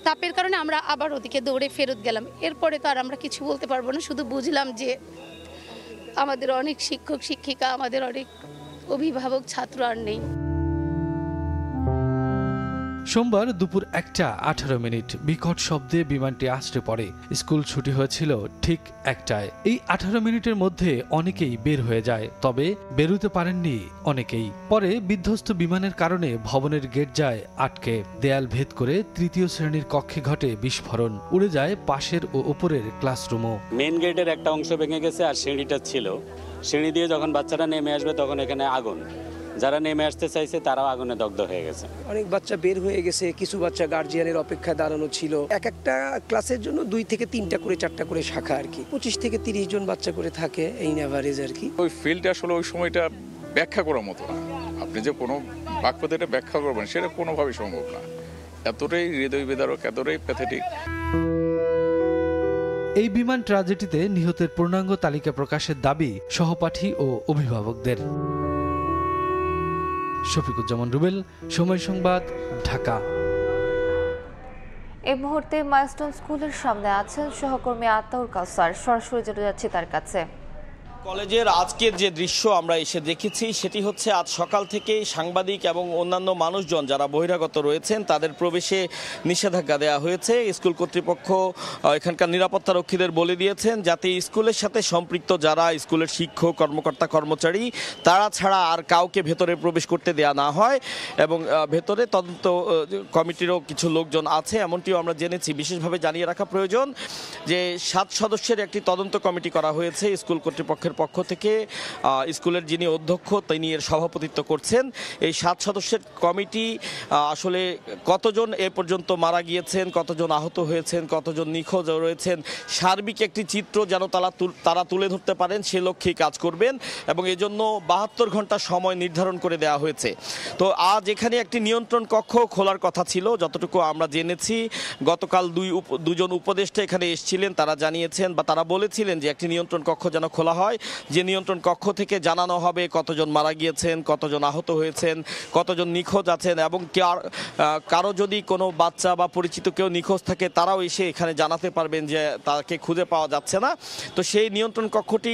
তাপের কারণে আমরা আবার ওদিকে দৌড়ে ফেরত গেলাম। এরপরে তো আর আমরা কিছু বলতে পারবো না, শুধু বুঝলাম যে আমাদের অনেক শিক্ষক শিক্ষিকা, আমাদের অনেক অভিভাবক, ছাত্র আর নেই। সোমবার দুপুর 1:18 বিকট শব্দে বিমানটি আছড়ে পড়ে। স্কুল ছুটি হয়েছিল ঠিক 1টায়। এই 18 মিনিটের মধ্যে অনেকেই বের হয়ে যায়, তবে বেরোতে পারেননি অনেকেই। পরে বিধ্বস্ত বিমানের কারণে ভবনের গেট যায় আটকে। দেয়াল ভেদ করে 3য় শ্রেণীর কক্ষে ঘটে বিস্ফোরণ। উড়ে যায় পাশের ও উপরের ক্লাসরুমও। মেন গেটের একটা অংশ ভেঙে গেছে, আর সিঁড়িটা ছিল। সিঁড়ি দিয়ে যখন বাচ্চারা নেমে আসবে তখন এখানে আগুন। যারা নেমে আসতে চাইছে তারাও আগুনে দগ্ধ হয়ে গেছে। অনেক বাচ্চা বের হয়ে গেছে, কিছু বাচ্চা গার্জিয়ানের অপেক্ষায় দাঁড়ানো ছিল। এক একটা ক্লাসের জন্য 2 থেকে 3টা করে 4টা করে শাখা আর কি। 25 থেকে 30 জন বাচ্চা করে থাকে এই এভারেজ আর কি। ওই ফিল্ডটা আসলে ওই সময়টা ব্যাখ্যা করার মতো না। আপনি যে কোনো বাক্যতে এটা ব্যাখ্যা করবেন সেটা কোনোভাবেই সম্ভব না। এতটাই হৃদয় বিদারক, এতটাই প্যাথেটিক। এই বিমান ট্র্যাজেডিতে নিহতের পূর্ণাঙ্গ তালিকা প্রকাশের দাবি সহপাঠী ও অভিভাবকদের। শফিকুজ্জামান রুবেল, সময় সংবাদ, ঢাকা। এই মুহূর্তে মাইলস্টোন স্কুলের সামনে আছেন সহকর্মী আতাউর কাউসার, সরাসরি চলে যাচ্ছি তার কাছে। কলেজের আজকের যে দৃশ্য আমরা এসে দেখেছি সেটি হচ্ছে আজ সকাল থেকেই সাংবাদিক এবং অন্যান্য মানুষজন যারা বহিরাগত রয়েছেন তাদের প্রবেশে নিষেধাজ্ঞা দেওয়া হয়েছে। স্কুল কর্তৃপক্ষ এখানকার নিরাপত্তারক্ষীদের বলে দিয়েছেন যাতে স্কুলের সাথে সম্পৃক্ত যারা স্কুলের শিক্ষক, কর্মকর্তা, কর্মচারী তারা ছাড়া আর কাউকে ভেতরে প্রবেশ করতে দেয়া না হয়। এবং ভেতরে তদন্ত কমিটিরও কিছু লোকজন আছে এমনটিও আমরা জেনেছি। বিশেষভাবে জানিয়ে রাখা প্রয়োজন যে 7 সদস্যের একটি তদন্ত কমিটি করা হয়েছে স্কুল কর্তৃপক্ষের পক্ষ থেকে। স্কুলের যিনি অধ্যক্ষ তিনি এর সভাপতিত্ব করছেন। এই 7 সদস্যের কমিটি আসলে কতজন এ পর্যন্ত মারা গিয়েছেন, কতজন আহত হয়েছেন, কতজন নিখোঁজ রয়েছেন সার্বিক একটি চিত্র যেন তারা তুলে ধরতে পারেন সে লক্ষ্যেই কাজ করবেন এবং এজন্য 72 ঘন্টা সময় নির্ধারণ করে দেওয়া হয়েছে। তো আজ এখানে একটি নিয়ন্ত্রণ কক্ষ খোলার কথা ছিল যতটুকু আমরা জেনেছি। গতকাল দুজন উপদেষ্টা এখানে এসেছিলেন, তারা জানিয়েছেন বা তারা বলেছিলেন যে একটি নিয়ন্ত্রণ কক্ষ যেন খোলা হয়, যে নিয়ন্ত্রণ কক্ষ থেকে জানানো হবে কতজন মারা গিয়েছেন, কতজন আহত হয়েছেন, কতজন নিখোঁজ আছেন এবং কারো যদি কোনো বাচ্চা বা পরিচিত কেউ নিখোঁজ থাকে তারাও এসে এখানে জানাতে পারবেন যে তাকে খুঁজে পাওয়া যাচ্ছে না। তো সেই নিয়ন্ত্রণ কক্ষটি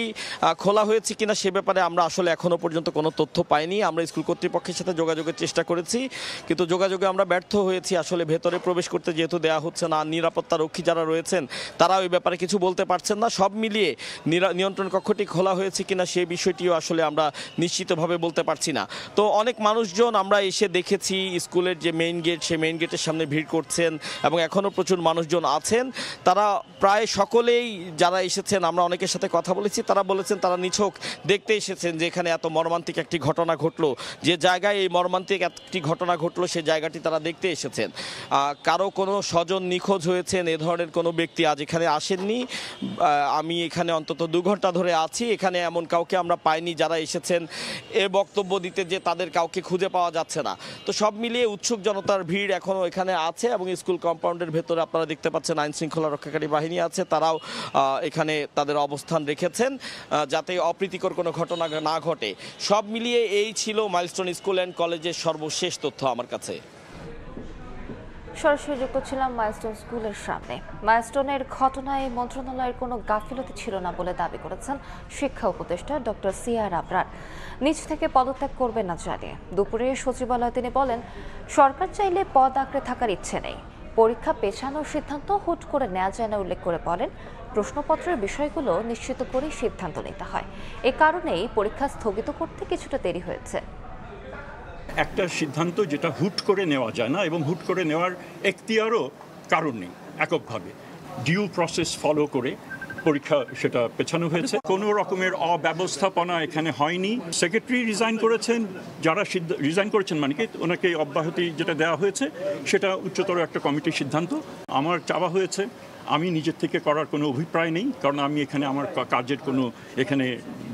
খোলা হয়েছে কিনা সে ব্যাপারে আমরা আসলে এখনো পর্যন্ত কোনো তথ্য পাইনি। আমরা স্কুল কর্তৃপক্ষের সাথে যোগাযোগের চেষ্টা করেছি কিন্তু যোগাযোগে আমরা ব্যর্থ হয়েছি। আসলে ভেতরে প্রবেশ করতে যেহেতু দেওয়া হচ্ছে না, নিরাপত্তা রক্ষী যারা রয়েছেন তারাও এই ব্যাপারে কিছু বলতে পারছেন না। সব মিলিয়ে নিয়ন্ত্রণ কক্ষটি খোলা হয়েছে কিনা সেই বিষয়টিও আসলে আমরা নিশ্চিতভাবে বলতে পারছি না। তো অনেক মানুষজন আমরা এসে দেখেছি স্কুলের যে মেইন গেট সেই মেইন গেটের সামনে ভিড় করছেন এবং এখনও প্রচুর মানুষজন আছেন। তারা প্রায় সকলেই যারা এসেছেন আমরা অনেকের সাথে কথা বলেছি, তারা বলেছেন তারা নিছক দেখতে এসেছেন যে এখানে এত মর্মান্তিক একটি ঘটনা ঘটলো, যে জায়গায় এই মর্মান্তিক একটি ঘটনা ঘটলো সেই জায়গাটি তারা দেখতে এসেছেন। কারো কোনো স্বজন নিখোঁজ হয়েছেন এ ধরনের কোনো ব্যক্তি আজ এখানে আসেননি। আমি এখানে অন্তত 2 ঘন্টা ধরে আছি, এখানে এমন কাউকে আমরা পাইনি যারা এসেছেন এ বক্তব্য দিতে যে তাদের কাউকে খুঁজে পাওয়া যাচ্ছে না। তো সব মিলিয়ে উৎসুক জনতার ভিড় এখনও এখানে আছে এবং স্কুল কম্পাউন্ডের ভেতরে আপনারা দেখতে পাচ্ছেন আইন শৃঙ্খলা রক্ষাকারী বাহিনী আছে, তারাও এখানে তাদের অবস্থান রেখেছেন যাতে অপ্রীতিকর কোনো ঘটনা না ঘটে। সব মিলিয়ে এই ছিল মাইলস্টোন স্কুল অ্যান্ড কলেজের সর্বশেষ তথ্য আমার কাছে। সরাসরি যুক্ত ছিলাম মাইলস্টোন স্কুলের সামনে। মাইলস্টোনের ঘটনায় মন্ত্রণালয়ের কোনো গাফিলতি ছিল না বলে দাবি করেছেন শিক্ষা উপদেষ্টা ডক্টর সিআর আবরার। নিজ থেকে পদত্যাগ করবেন না জানিয়ে দুপুরে সচিবালয়ে তিনি বলেন, সরকার চাইলে পদ আঁকড়ে থাকার ইচ্ছে নেই, পরীক্ষা পেছানোর সিদ্ধান্ত হুট করে নেওয়া যায় না উল্লেখ করে বলেন, প্রশ্নপত্রের বিষয়গুলো নিশ্চিত করে সিদ্ধান্ত নিতে হয়, এ কারণেই পরীক্ষা স্থগিত করতে কিছুটা দেরি হয়েছে। একটা সিদ্ধান্ত যেটা হুট করে নেওয়া যায় না এবং হুট করে নেওয়ার এখতিয়ারও কারণ নেই, এককভাবে ডিউ প্রসেস ফলো করে পরীক্ষা সেটা পেছানো হয়েছে। কোনো রকমের অব্যবস্থাপনা এখানে হয়নি। সেক্রেটারি রিজাইন করেছেন, যারা রিজাইন করেছেন মানে কি ওনাকে অব্যাহতি যেটা দেওয়া হয়েছে সেটা উচ্চতর একটা কমিটির সিদ্ধান্ত। আমার চাওয়া হয়েছে, আমি নিজের থেকে করার কোনো অভিপ্রায় নেই, কারণ আমি এখানে আমার কাজের কোনো এখানে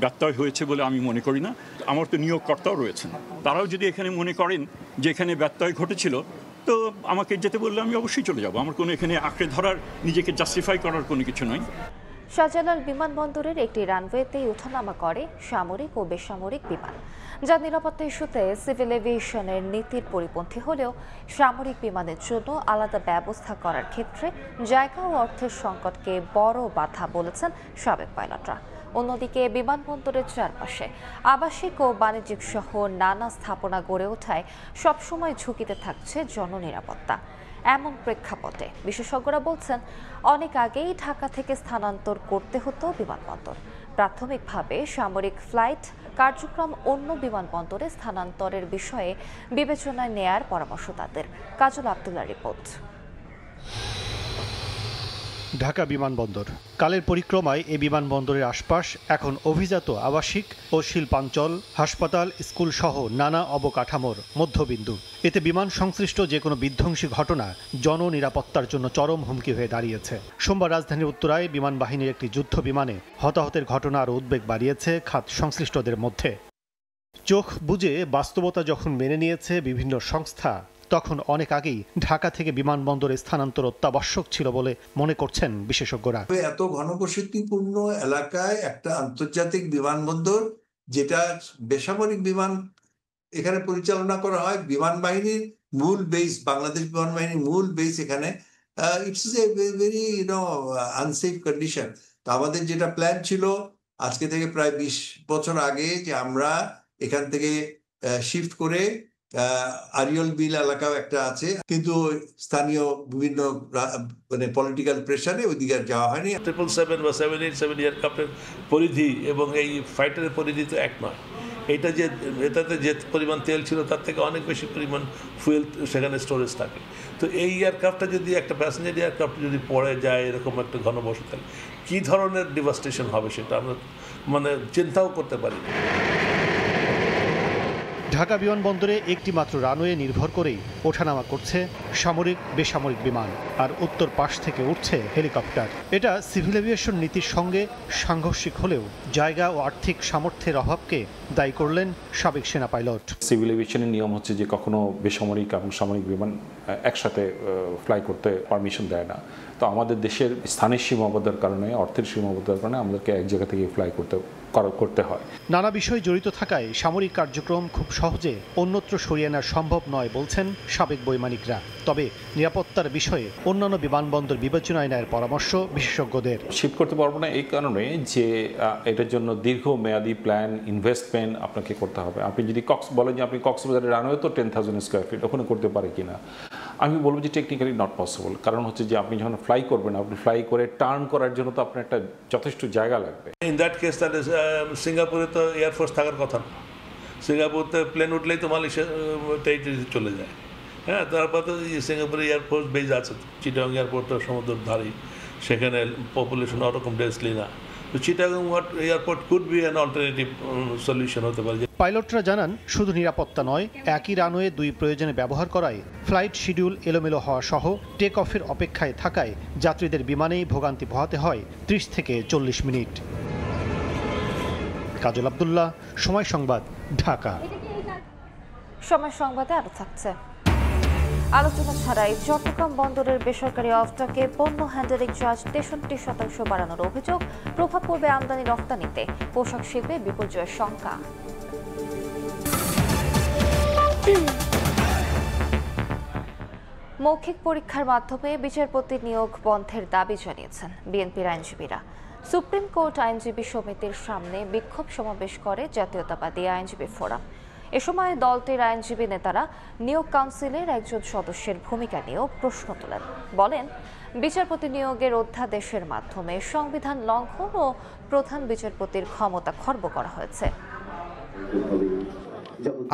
ব্যত্যয় হয়েছে বলে আমি মনে করি না। আমার তো নিয়োগকর্তাও রয়েছেন, তারাও যদি এখানে মনে করেন যে এখানে ব্যত্যয় ঘটেছিল তো আমাকে যেতে বললে আমি অবশ্যই চলে যাব। আমার কোনো এখানে আঁকড়ে ধরার, নিজেকে জাস্টিফাই করার কোনো কিছু নয়। শাহজালাল বিমানবন্দরের একটি রানওয়েতেই ওঠানামা করে সামরিক ও বেসামরিক বিমান, যা নিরাপত্তা ইস্যুতে সিভিল এভিয়েশনের নীতির পরিপন্থী হলেও সামরিক বিমানের জন্য আলাদা ব্যবস্থা করার ক্ষেত্রে জায়গা ও অর্থের সংকটকে বড় বাধা বলেছেন সাবেক পাইলটরা। অন্যদিকে বিমানবন্দরের চারপাশে আবাসিক ও বাণিজ্যিক সহ নানা স্থাপনা গড়ে ওঠায় সবসময় ঝুঁকিতে থাকছে জননিরাপত্তা। এমন প্রেক্ষাপটে বিশেষজ্ঞরা বলছেন, অনেক আগেই ঢাকা থেকে স্থানান্তর করতে হতো বিমানবন্দর। প্রাথমিকভাবে সামরিক ফ্লাইট কার্যক্রম অন্য বিমানবন্দরে স্থানান্তরের বিষয়ে বিবেচনায় নেয়ার পরামর্শ তাদের। কাজল আব্দুল্লাহ রিপোর্ট। ঢাকা বিমানবন্দর কালের পরিক্রমায় এই বিমানবন্দরের আশপাশ এখন অভিজাত আবাসিক ও শিল্পাঞ্চল, হাসপাতাল, স্কুল সহ নানা অবকাঠামোর মধ্যবিন্দু। এতে বিমান সংশ্লিষ্ট যে কোনো বিধ্বংসী ঘটনা জননিরাপত্তার জন্য চরম হুমকি হয়ে দাঁড়িয়েছে। সোমবার রাজধানীর উত্তরায় বিমান বাহিনীর একটি যুদ্ধ বিমানে হতাহতের ঘটনা আরও উদ্বেগ বাড়িয়েছে খাত সংশ্লিষ্টদের মধ্যে। চোখ বুজে বাস্তবতা যখন মেনে নিয়েছে বিভিন্ন সংস্থা, তখন অনেক আগেই ঢাকা থেকে বিমানবন্দরে স্থানান্তর অত্যাবশ্যক ছিল বলে মনে করছেন বিশেষজ্ঞরা। এত ঘনবসতিপূর্ণ এলাকায় একটা আন্তর্জাতিক বিমানবন্দর, যেটা বেসামরিক বিমান এখানে পরিচালনা করা হয়, বিমান বাহিনীর মূল বেস, বাংলাদেশ বিমান বাহিনীর মূল বেস এখানে, it's a very unsafe condition. তো আমাদের যেটা প্ল্যান ছিল আজকে থেকে প্রায় 20 বছর আগে, যে আমরা এখান থেকে শিফট করে আরিয়ল বিল এলাকাও একটা আছে, কিন্তু স্থানীয় বিভিন্ন মানে পলিটিক্যাল প্রেশারে ওইদিকে যাওয়া হয়নি। 777 বা 787 এয়ারক্রাফটের পরিধি এবং এই ফাইটারের পরিধি তো এক নয়। এটা যে এটাতে যে পরিমাণ তেল ছিল তার থেকে অনেক বেশি পরিমাণ ফুয়েল সেখানে স্টোরেজ থাকে। তো এই এয়ারক্রাফটটা যদি একটা প্যাসেঞ্জার এয়ারক্রাফট যদি পড়ে যায় এরকম একটা ঘনবসতি, কী ধরনের ডিভাস্টেশন হবে সেটা আমরা মানে চিন্তাও করতে পারি। ঢাকা বিমানবন্দরে একটি মাত্র রানওয়ে নির্ভর করেই ওঠানামা করছে সামরিক বেসামরিক বিমান, আর উত্তর পাশ থেকে উঠছে হেলিকপ্টার। এটা সিভিল এভিয়েশন নীতির সঙ্গে সাংঘর্ষিক হলেও জায়গা ও আর্থিক সামর্থ্যের অভাবকে দায়ী করলেন সাবেক সেনা পাইলট। সিভিল এভিয়েশনের নিয়ম হচ্ছে যে কখনো বেসামরিক এবং সামরিক বিমান একসাথে ফ্লাই করতে পারমিশন দেয় না। তো আমাদের দেশের স্থানের সীমাবদ্ধতার কারণে, অর্থের সীমাবদ্ধতার কারণে আমাদেরকে এক জায়গা থেকে ফ্লাই করতে হয়। নানা বিষয় জড়িত থাকায় সামরিক কার্যক্রম খুব সহজে অন্যত্র সরিয়ে আনা সম্ভব নয় বলছেন সাবেক বৈমানিকরা। তবে নিরাপত্তার বিষয়ে অন্যান্য বিমানবন্দর বিবেচনায় নেওয়ার পরামর্শ বিশেষজ্ঞদের। শিফট করতে পারবো না এই কারণে যে এটার জন্য দীর্ঘমেয়াদী প্ল্যান, ইনভেস্টমেন্ট আপনাকে করতে হবে। আপনি যদি বলেন যে আপনি কক্সবাজারের রানওয়ে তো 10,000 স্কোয়ার ফিট, ওখানে করতে পারে কিনা, আমি বলবো যে টেকনিক্যালি নট পসিবল। কারণ হচ্ছে যে আপনি যখন ফ্লাই করবেন, আপনি ফ্লাই করে টার্ন করার জন্য তো আপনার একটা যথেষ্ট জায়গা লাগবে। In that case that is সিঙ্গাপুরে তো এয়ারফোর্স থাকার কথা না। সিঙ্গাপুরতে প্লেন উঠলেই তো মালয়েশিয়া টেরিটরি চলে যায়। হ্যাঁ, তারপর তো সিঙ্গাপুরে এয়ারফোর্স বেজ আছে, চিটাগং এয়ারপোর্ট তো সমুদ্রের ধারেই, সেখানে পপুলেশন ওরকম ডেন্সলি না। তো Chittagong airport could be an alternative solution হতে পারে। পাইলটরা জানান, শুধু নিরাপত্তা নয়, একই রানওয়ে দুই প্রয়োজনে ব্যবহার করায় ফ্লাইট শিডিউল এলোমেলো হওয়া সহ টেক অফের অপেক্ষায় থাকায় যাত্রীদের বিমানেই ভোগান্তি পোহাতে হয় 30 থেকে 40 মিনিট। কাজল আব্দুল্লাহ, সময় সংবাদ, ঢাকা। সময় সংবাদে আরো থাকছে। আলোচনা ছাড়াই চট্টগ্রাম বন্দরের বেসরকারি অফটকে পণ্য হ্যান্ডেলিং চার্জ 63% বাড়ানোর অভিযোগ। প্রভাব পড়বে আমদানি রপ্তানিতে, পোশাক শিল্পে বিপর্যয়ের শঙ্কা। মৌখিক পরীক্ষার মাধ্যমে বিচারপতি নিয়োগ বন্ধের দাবি জানিয়েছেন বিএনপির আইনজীবীরা। সুপ্রিম কোর্ট আইনজীবী সমিতির সামনে বিক্ষোভ সমাবেশ করে জাতীয়তাবাদী আইনজীবী ফোরাম। এ সময় দলটির আইনজীবী নেতারা নিয়োগ কাউন্সিলের একজন সদস্যের ভূমিকা নিয়েও প্রশ্ন তোলেন। বলেন, বিচারপতি নিয়োগের অধ্যাদেশের মাধ্যমে সংবিধান লঙ্ঘন ও প্রধান বিচারপতির ক্ষমতা খর্ব করা হয়েছে।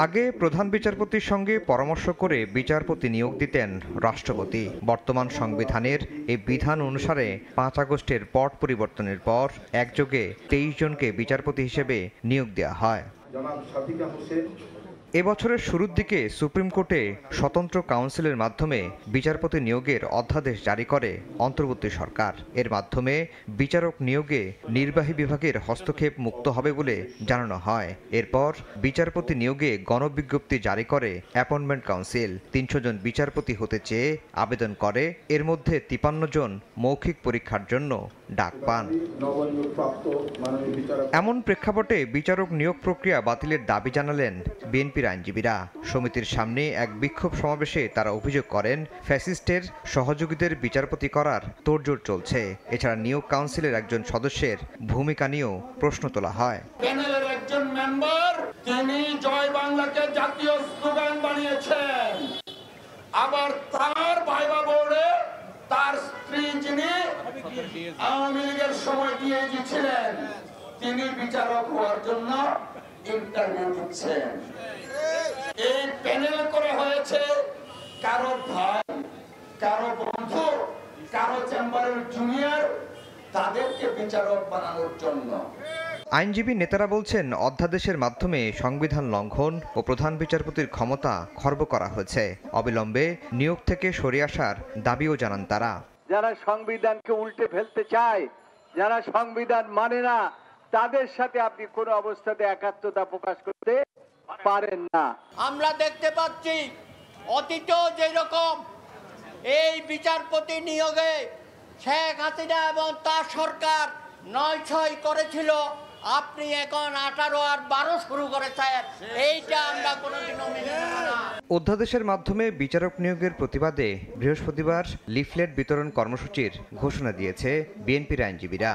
আগে প্রধান বিচারপতির সঙ্গে পরামর্শ করে বিচারপতি নিয়োগ দিতেন রাষ্ট্রপতি। বর্তমান সংবিধানের এই বিধান অনুসারে 5 আগস্টের পট পরিবর্তনের পর একযোগে 23 জনকে বিচারপতি হিসেবে নিয়োগ দেওয়া হয়। এবছরের শুরুর দিকে সুপ্রিম কোর্টে স্বতন্ত্র কাউন্সিলের মাধ্যমে বিচারপতি নিয়োগের অধ্যাদেশ জারি করে অন্তর্বর্তী সরকার। এর মাধ্যমে বিচারক নিয়োগে নির্বাহী বিভাগের হস্তক্ষেপ মুক্ত হবে বলে জানানো হয়। এরপর বিচারপতি নিয়োগে গণবিজ্ঞপ্তি জারি করে অ্যাপয়েন্টমেন্ট কাউন্সিল। 300 জন বিচারপতি হতে চেয়ে আবেদন করে। এর মধ্যে 53 জন মৌখিক পরীক্ষার জন্য ডাক পান। এমন প্রেক্ষাপটে বিচারক নিয়োগ প্রক্রিয়া বাতিলের দাবি জানালেন বিএনপির আইনজীবীরা। সমিতির সামনে এক বিক্ষোভ সমাবেশে তারা অভিযোগ করেন, ফ্যাসিস্টের সহযোগীদের বিচারপতি করার তোড়জোড় চলছে। এছাড়া নিয়োগ কাউন্সিলের একজন সদস্যের ভূমিকা নিয়েও প্রশ্ন তোলা হয়। প্যানেলের একজন মেম্বার, তিনি জয় বাংলাকে জাতীয় স্লোগান বানিয়েছেন। আবার তার ভাইবা বোর্ডে তার স্ত্রী, যিনি আওয়ামী লীগের সময় ডিআইজি ছিলেন, তিনি বিচারক হওয়ার জন্য ইন্টারভিউ দিচ্ছেন। এই প্যানেল করা হয়েছে কারো ভাই, কারো বন্ধু, কারো চেম্বারের জুনিয়র, তাদেরকে বিচারক বানানোর জন্য। আইনজীবী নেতারা বলছেন, অধ্যাদেশের মাধ্যমে সংবিধান লঙ্ঘন ও প্রধান বিচারপতির ক্ষমতা খর্ব করা হয়েছে। অবিলম্বে নিয়োগ থেকে সরে আসার দাবিও জানান তারা। যারা সংবিধানকে উল্টে ফেলতে চায়, যারা সংবিধান মানে না, তাদের সাথে আপনি কোনো অবস্থাতে একাত্মতা প্রকাশ করতে পারেন না। আমরা দেখতে পাচ্ছি অতীতেও যেরকম এই বিচারপতি নিয়োগে শেখ হাসিনা এবং তার সরকার ৯-৬ করেছিল, আপনি এখন ১৮ আর ১২ শুরু করেছেন। এইটা আমরা কোনোদিনও মেনে নেব না। অধ্যাদেশের মাধ্যমে বিচারক নিয়োগের প্রতিবাদে বৃহস্পতিবার লিফলেট বিতরণ কর্মসূচির ঘোষণা দিয়েছে বিএনপির আইনজীবীরা।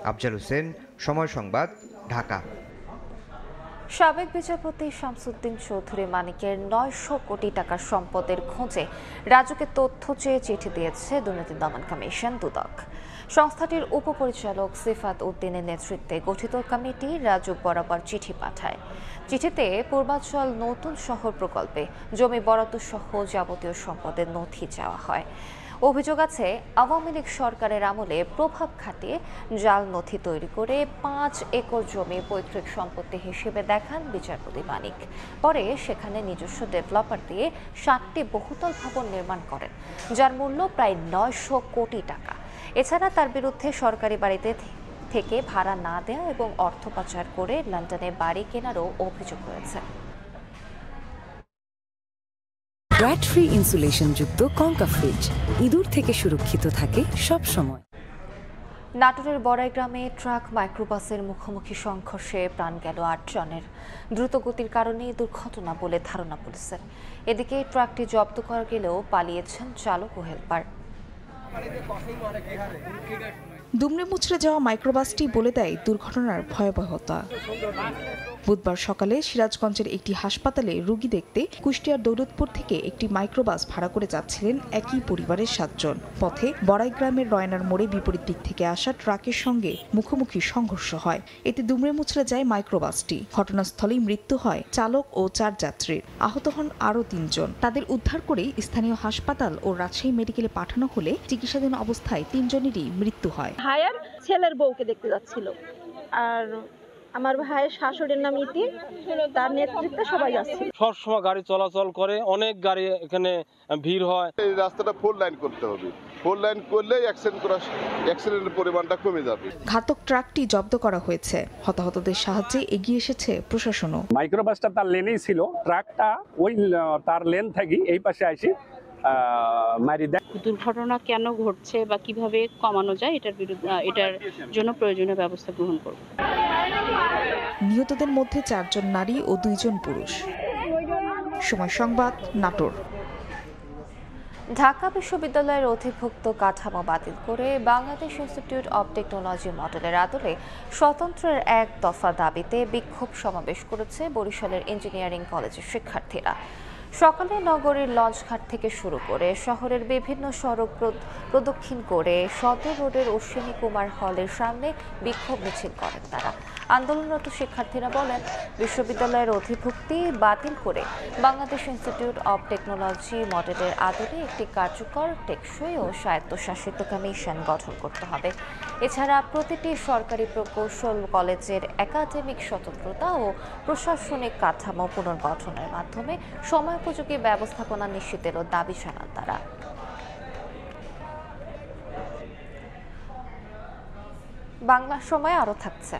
আফজাল হোসেন, সময় সংবাদ, ঢাকা। সাবেক বিচারপতি শামসুদ্দিন চৌধুরী মানিকের ৯০০ কোটি টাকার সম্পদের খোঁজে রাজুকে তথ্য চেয়ে চিঠি দিয়েছে দুর্নীতি দমন কমিশন দুদক। সংস্থাটির উপপরিচালক সিফাত উদ্দিনের নেতৃত্বে গঠিত কমিটি রাজু বরাবর চিঠি পাঠায়। চিঠিতে পূর্বাঞ্চল নতুন শহর প্রকল্পে জমি বরাদ্দ সহ যাবতীয় সম্পদের নথি চাওয়া হয়। অভিযোগ আছে, আওয়ামী লীগ সরকারের আমলে প্রভাব খাটিয়ে জাল নথি তৈরি করে ৫ একর জমি পৈতৃক সম্পত্তি হিসেবে দেখান বিচারপতি মানিক। পরে সেখানে নিজস্ব ডেভেলপার দিয়ে ৭টি বহুতল ভবন নির্মাণ করেন, যার মূল্য প্রায় ৯০০ কোটি টাকা। এছাড়া তার বিরুদ্ধে সরকারি বাড়িতে থেকে ভাড়া না দেওয়া এবং অর্থ পাচার করে লন্ডনে বাড়ি কেনারও অভিযোগ রয়েছে। ব্র্যাড ফ্রি ইনসুলেশন যুক্ত কঙ্কা ফ্রিজ ইঁদুর থেকে সুরক্ষিত থাকে সব সময়। নাটোরের বড়াইগ্রামে ট্রাক মাইক্রোবাসের মুখোমুখি সংঘর্ষে প্রাণ গেল ৮ জনের। দ্রুত গতির কারণে দুর্ঘটনা বলে ধারণা পুলিশের। এদিকে ট্রাকটি জব্দ করা গেলেও পালিয়েছেন চালক ও হেলপার। দুমড়ে মুচড়ে যাওয়া মাইক্রোবাসটি বলে দেয় দুর্ঘটনার ভয়াবহতা। বুধবার সকালে সিরাজগঞ্জের একটি হাসপাতালে রোগী দেখতে কুষ্টিয়ার দৌলতপুর থেকে একটি মাইক্রোবাস ভাড়া করে যাচ্ছিলেন একই পরিবারের ৭ জন। পথে বড়াইগ্রামের রয়নার মোড়ে বিপরীত দিক থেকে আসা ট্রাকের সঙ্গে মুখোমুখি সংঘর্ষ হয়। এতে দুমড়ে মুচড়ে যায় মাইক্রোবাসটি। ঘটনাস্থলেই মৃত্যু হয় চালক ও ৪ যাত্রীর। আহত হন আরও ৩ জন। তাদের উদ্ধার করে স্থানীয় হাসপাতাল ও রাজশাহী মেডিকেলে পাঠানো হলে চিকিৎসাধীন অবস্থায় ৩ জনেরই মৃত্যু হয়। ভাইয়ের ছেলের বউকে দেখতে যাচ্ছিল, আর আমার ভাইয়ের শাশুড়ির নাম ইতি, তার নেতৃত্বে সবাই যাচ্ছে। সবসময় গাড়ি চলাচল করে, অনেক গাড়ি এখানে ভিড় হয়। এই রাস্তাটা 4 লাইন করতে হবে। 4 লাইন করলে অ্যাক্সিডেন্টের পরিমাণটা কমে যাবে। ঘাতক ট্রাকটি জব্দ করা হয়েছে। হতাহতদের সাহায্যে এগিয়ে এসেছে প্রশাসনও। মাইক্রোবাসটা তার লেনেই ছিল, ট্রাকটা ওই তার লেন থেকে এই পাশে আসি দুর্ঘটনা কেন ঘটছে বা কিভাবে কমানো যায় এটার জন্য প্রয়োজনীয় ব্যবস্থা গ্রহণ করব। নিহতদের মধ্যে ৪ জন নারী ও 2 জন পুরুষ। সময় সংবাদ, নাটোর। ঢাকা বিশ্ববিদ্যালয়ের অধিভুক্ত কাঠামো বাতিল করে বাংলাদেশ ইনস্টিটিউট অব টেকনোলজি মডেলের আদলে স্বতন্ত্রের এক দফা দাবিতে বিক্ষোভ সমাবেশ করেছে বরিশালের ইঞ্জিনিয়ারিং কলেজের শিক্ষার্থীরা। সকালে নগরীর লঞ্চঘাট থেকে শুরু করে শহরের বিভিন্ন সড়ক প্রদক্ষিণ করে সদর রোডের অশ্বিনী কুমার হলের সামনে বিক্ষোভ মিছিল করেন তারা। আন্দোলনরত শিক্ষার্থীরা বলেন, বিশ্ববিদ্যালয়ের অধিভুক্তি বাতিল করে বাংলাদেশ ইনস্টিটিউট অব টেকনোলজি মডেলের আদলে একটি কার্যকর, টেকসই ও স্বায়ত্তশাসিত কমিশন গঠন করতে হবে। এছাড়া প্রতিটি সরকারি প্রকৌশল কলেজের একাডেমিক স্বতন্ত্রতা ও প্রশাসনিক কাঠামো পুনর্গঠনের মাধ্যমে সময়োপযোগী ব্যবস্থাপনা নিশ্চিতেরও দাবি জানান তারা। বাংলা সময় আরও থাকছে।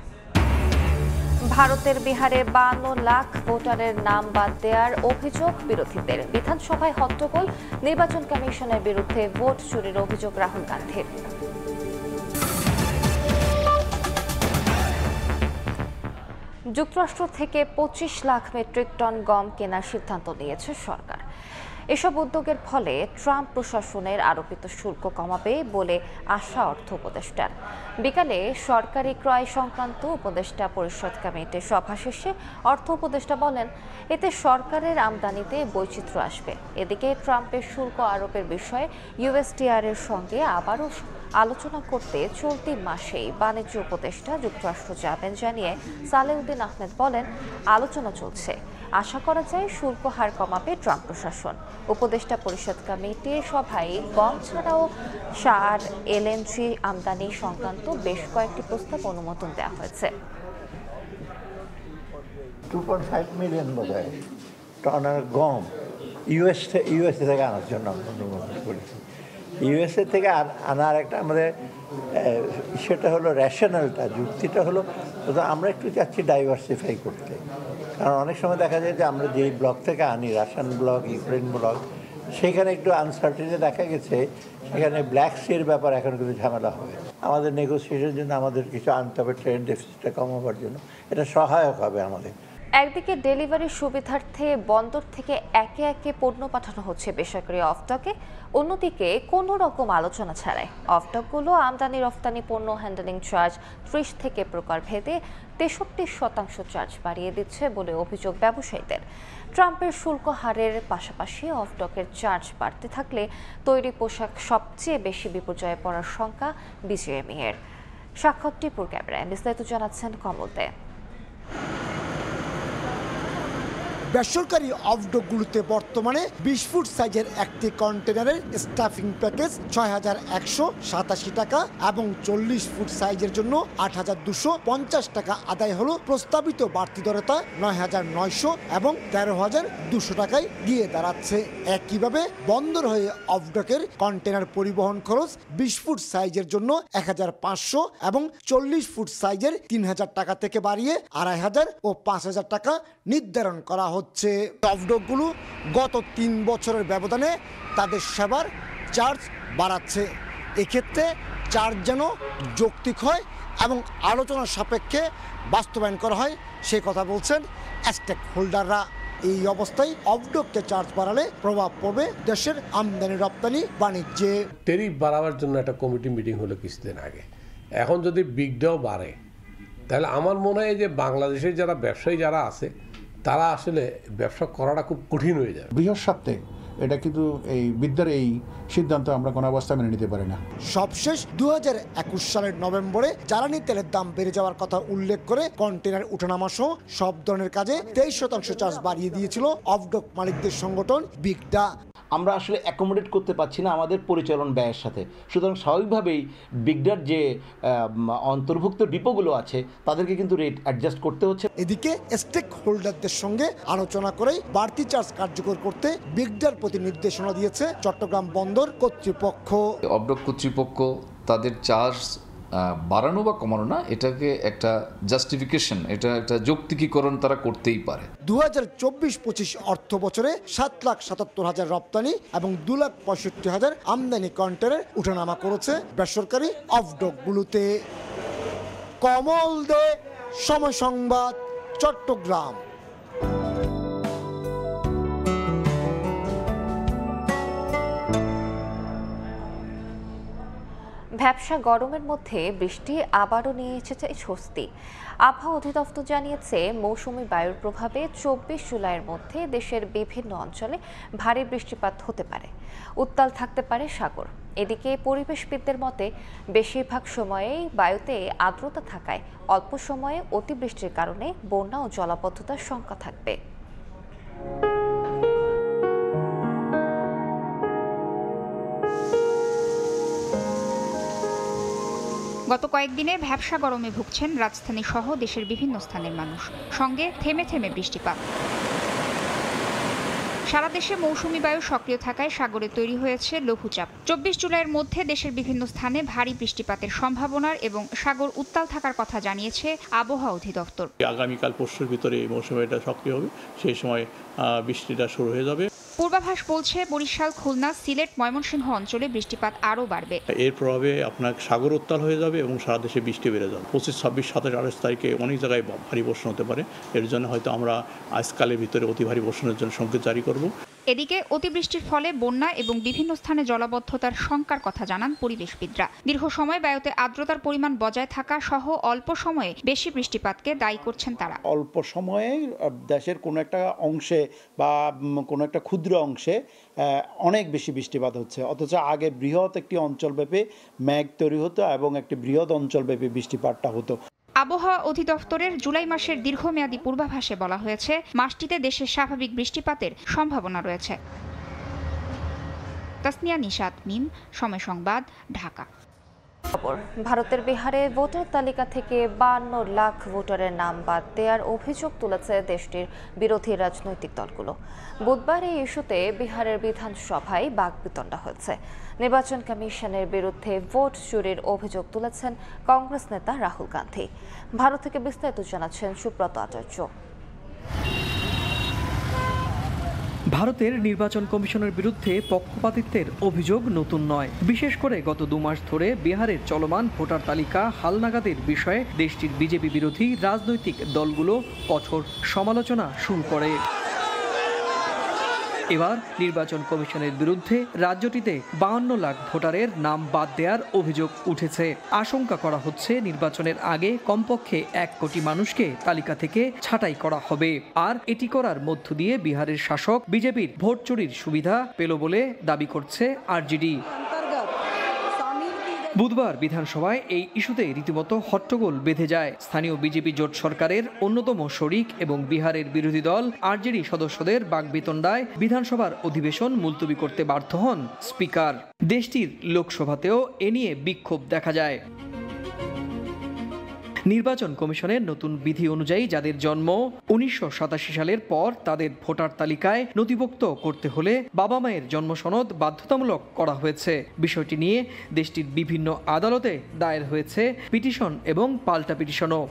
ভারতের বিহারে 52 লাখ ভোটারের নাম বাদ দেওয়ার অভিযোগ বিরোধীদের। বিধানসভায় হট্টগোল, নির্বাচন কমিশনের বিরুদ্ধে ভোট চুরির অভিযোগ রাহুল গান্ধীর। যুক্তরাষ্ট্র থেকে 25 লাখ মেট্রিক টন গম কেনার সিদ্ধান্ত নিয়েছে সরকার। এসব উদ্যোগের ফলে ট্রাম্প প্রশাসনের আরোপিত শুল্ক কমাবে বলে আশা অর্থ উপদেষ্টার। বিকালে সরকারি ক্রয় সংক্রান্ত উপদেষ্টা পরিষদ কমিটির সভা শেষে অর্থ উপদেষ্টা বলেন, এতে সরকারের আমদানিতে বৈচিত্র্য আসবে। এদিকে ট্রাম্পের শুল্ক আরোপের বিষয়ে ইউএসটিআর এর সঙ্গে আবারও আলোচনা করতে চলতি মাসেই বাণিজ্য উপদেষ্টা যুক্তরাষ্ট্র যাবেন জানিয়ে সালেউদ্দিন আহমেদ বলেন, আলোচনা চলছে। আশা করা যায় শুল্ক হার কমাবে ট্রাম্প প্রশাসন। উপদেষ্টা পরিষদ কমিটির সভায় গম ছাড়াও সার, এলএনজি আমদানি সংক্রান্ত বেশ কয়েকটি প্রস্তাব অনুমোদন দেওয়া হয়েছে। 2.5 মিলিয়ন বোধহয় টনের গম ইউএস থেকে আনার জন্য অনুমোদন করেছি। ইউএসএ থেকে আনার একটা আমাদের সেটা হলো রেশনালটা, যুক্তিটা হলো আমরা একটু চাচ্ছি ডাইভার্সিফাই করতে। কারণ অনেক সময় দেখা যায় যে আমরা যেই ব্লক থেকে আনি, রাশিয়ান ব্লক, ইউক্রেন ব্লক, সেখানে একটু আনসার্টেনিটি দেখা গেছে, সেখানে ব্ল্যাক সির ব্যাপার এখন কিন্তু ঝামেলা হবে। আমাদের নেগোসিয়েশনের জন্য আমাদের কিছু আনতে হবে, ট্রেড ডেফিসিটটা কমাবার জন্য এটা সহায়ক হবে আমাদের। একদিকে ডেলিভারির সুবিধার্থে বন্দর থেকে একে একে পণ্য পাঠানো হচ্ছে বেসরকারি অফটকে, অন্যদিকে কোনো রকম আলোচনা ছাড়াই অফটকগুলো আমদানি রফতানি পণ্য হ্যান্ডেলিং চার্জ 30 থেকে প্রকারভেদে 63% চার্জ বাড়িয়ে দিচ্ছে বলে অভিযোগ ব্যবসায়ীদের। ট্রাম্পের শুল্ক হারের পাশাপাশি অফটকের চার্জ বাড়তে থাকলে তৈরি পোশাক সবচেয়ে বেশি বিপর্যয়ে পড়ার শঙ্কা বিজিএমইএর। সাক্ষর টিপুর ক্যামেরায় বিস্তারিত জানাচ্ছেন কমল দে। বেসরকারি অফডকগুলোতে বর্তমানে 20 ফুট সাইজের একটি কন্টেনারের স্টাফিং প্যাকেজ 6187 টাকা এবং 40 ফুট সাইজের জন্য 8250 টাকা আদায় হলো। প্রস্তাবিত বাড়তি দরতা 9900 এবং 13200 টাকায় গিয়ে দাঁড়াচ্ছে। একইভাবে বন্দর হয়ে অফডকের কন্টেনার পরিবহন খরচ 20 ফুট সাইজের জন্য 1500 এবং 40 ফুট সাইজের 3000 টাকা থেকে বাড়িয়ে 2500 ও 5000 টাকা নির্ধারণ করা হচ্ছে। অফডকগুলো গত 3 বছরের ব্যবধানে তাদের সেবার চার্জ বাড়াচ্ছে। এক্ষেত্রে চার্জ যেন যৌক্তিক হয় এবং আলোচনার সাপেক্ষে বাস্তবায়ন করা হয় সে কথা বলছেন স্টেক হোল্ডাররা। এই অবস্থায় অফডককে চার্জ বাড়ালে প্রভাব পড়বে দেশের আমদানি রপ্তানি বাণিজ্যে। ট্যারিফ বাড়াবার জন্য একটা কমিটি মিটিং হলো কিছুদিন আগে। এখন যদি বিগটাও বাড়ে তাহলে আমার মনে হয় যে বাংলাদেশের যারা ব্যবসায়ী যারা আছে তারা আসলে ব্যবসা করাটা খুব কঠিন হয়ে যায়। বৃহৎ স্বার্থে এটা কিন্তু এই বিদ্যার এই সিদ্ধান্ত আমরা কোনো অবস্থায় মেনে নিতে পারি না। সবশেষ 2021 সালের নভেম্বরে জ্বালানি তেলের দাম বেড়ে যাওয়ার কথা উল্লেখ করে কন্টেনার উঠানামা সহ সব ধরনের কাজে 23% চার্জ বাড়িয়ে দিয়েছিল অফডক মালিকদের সংগঠন বিগডা। আমরা আসলে অ্যাকোমোডেট করতে পারছি না আমাদের পরিচালন ব্যয়ের সাথে, সুতরাং স্বাভাবিকভাবেই বিগডার যে অন্তর্ভুক্ত ডিপোগুলো আছে তাদেরকে কিন্তু রেট অ্যাডজাস্ট করতে হচ্ছে। এদিকে স্টেক হোল্ডারদের সঙ্গে আলোচনা করেই বাড়তি চার্জ কার্যকর করতে বিগডার প্রতি নির্দেশনা দিয়েছে চট্টগ্রাম বন্দর কর্তৃপক্ষ। অফডক কর্তৃপক্ষ তাদের চার্জ বাড়ানো বা কমানো না, এটাকে একটা জাস্টিফিকেশন, এটা একটা যৌক্তিকীকরণ তারা করতেই পারে। 2024-25 অর্থ বছরে 7,77,000 রপ্তানি এবং 2,65,000 আমদানি কন্টেনার উঠানামা করেছে বেসরকারি অফডকগুলোতে। কমল দে, সময় সংবাদ, চট্টগ্রাম। ভ্যাপসা গরমের মধ্যে বৃষ্টি আবারও নিয়ে এসেছে স্বস্তি। আবহাওয়া অধিদপ্তর জানিয়েছে মৌসুমী বায়ুর প্রভাবে 24 জুলাইয়ের মধ্যে দেশের বিভিন্ন অঞ্চলে ভারী বৃষ্টিপাত হতে পারে, উত্তাল থাকতে পারে সাগর। এদিকে পরিবেশবিদদের মতে বেশিরভাগ সময়েই বায়ুতে আর্দ্রতা থাকায় অল্প সময়ে অতিবৃষ্টির কারণে বন্যা ও জলাবদ্ধতার শঙ্কা থাকবে। গত কয়েকদিনে ভ্যাপসা গরমে ভুগছেন রাজধানী সহ দেশের বিভিন্ন স্থানের মানুষ, সঙ্গে থেমে থেমে বৃষ্টিপাত। সারা দেশে মৌসুমী বায়ু সক্রিয় থাকায় সাগরে তৈরি হয়েছে লঘুচাপ। 24 জুলাইয়ের মধ্যে দেশের বিভিন্ন স্থানে ভারী বৃষ্টিপাতের সম্ভাবনার এবং সাগর উত্তাল থাকার কথা জানিয়েছে আবহাওয়া অধিদপ্তর। আগামীকাল পরশুর ভিতরে এই মৌসুমে এটা সক্রিয় হবে, সেই সময় বৃষ্টিটা শুরু হয়ে যাবে। পূর্বাভাস বলছে বরিশাল, খুলনা, সিলেট, ময়মনসিংহ অঞ্চলে বৃষ্টিপাত আরও বাড়বে। এর প্রভাবে আপনার সাগর উত্তাল হয়ে যাবে এবং সারা দেশে বৃষ্টি বেড়ে যাবে। 25, 26, 27, 28 তারিখে অনেক জায়গায় ভারী বর্ষণ হতে পারে। এর জন্য হয়তো আমরা আজকালের ভিতরে অতি ভারী বর্ষণের জন্য সংকেত জারি করব। এদিকে অতিবৃষ্টির ফলে বন্যা এবং বিভিন্ন স্থানে জলাবদ্ধতার শঙ্কার কথা জানান পরিবেশবিদরা। দীর্ঘ সময় বায়ুতে আর্দ্রতার পরিমাণ বজায় থাকা সহ অল্প সময়ে বেশি বৃষ্টিপাতকে দায়ী করছেন তারা। অল্প সময়ে দেশের কোনো একটা অংশে বা কোনো একটা ক্ষুদ্র অংশে অনেক বেশি বৃষ্টিপাত হচ্ছে, অথচ আগে বৃহৎ একটি অঞ্চলব্যাপী মেঘ তৈরি হতো এবং একটি বৃহৎ অঞ্চলব্যাপী বৃষ্টিপাতটা হতো। আবহাওয়া অধিদপ্তরের জুলাই মাসের দীর্ঘমেয়াদী পূর্বাভাসে বলা হয়েছে মাসটিতে দেশের স্বাভাবিক বৃষ্টিপাতের সম্ভাবনা রয়েছে। তাসনিয়া নিশাত মিম, সময় সংবাদ, ঢাকা। খবর, ভারতের বিহারে ভোটার তালিকা থেকে 52 লাখ ভোটারের নাম বাদ দেওয়ার অভিযোগ তুলেছে দেশটির বিরোধী রাজনৈতিক দলগুলো। বুধবার এই ইস্যুতে বিহারের বিধানসভায় বাকবিতণ্ডা হয়েছে। নির্বাচন কমিশনের বিরুদ্ধে ভোট চুরির অভিযোগ তুলেছেন কংগ্রেস নেতা রাহুল গান্ধী। ভারত থেকে বিস্তারিত জানাচ্ছেন সুব্রত আচার্য। ভারতের নির্বাচন কমিশনের বিরুদ্ধে পক্ষপাতিত্বের অভিযোগ নতুন নয়। বিশেষ করে গত 2 মাস ধরে বিহারের চলমান ভোটার তালিকা হালনাগাদের বিষয়ে দেশটির বিজেপি বিরোধী রাজনৈতিক দলগুলো কঠোর সমালোচনা শুরু করে। এবার নির্বাচন কমিশনের বিরুদ্ধে রাজ্যটিতে 52 লাখ ভোটারের নাম বাদ দেওয়ার অভিযোগ উঠেছে। আশঙ্কা করা হচ্ছে নির্বাচনের আগে কমপক্ষে 1 কোটি মানুষকে তালিকা থেকে ছাঁটাই করা হবে। আর এটি করার মধ্য দিয়ে বিহারের শাসক বিজেপির ভোট চুরির সুবিধা পেল বলে দাবি করছে আরজেডি। বুধবার বিধানসভায় এই ইস্যুতে রীতিমতো হট্টগোল বেঁধে যায়। স্থানীয় বিজেপি জোট সরকারের অন্যতম শরিক এবং বিহারের বিরোধী দল আরজেডি সদস্যদের বাকবিতণ্ডায় বিধানসভার অধিবেশন মুলতবি করতে বাধ্য হন স্পিকার। দেশটির লোকসভাতেও এ নিয়ে বিক্ষোভ দেখা যায়। নির্বাচন কমিশনের নতুন বিধি অনুযায়ী যাদের জন্ম 1987 সালের পর তাদের ভোটার তালিকায় নথিভুক্ত করতে হলে বাবা মায়ের জন্ম সনদ বাধ্যতামূলক করা হয়েছে। বিষয়টি নিয়ে দেশটির বিভিন্ন আদালতে দায়ের হয়েছে পিটিশন এবং পাল্টা পিটিশনও।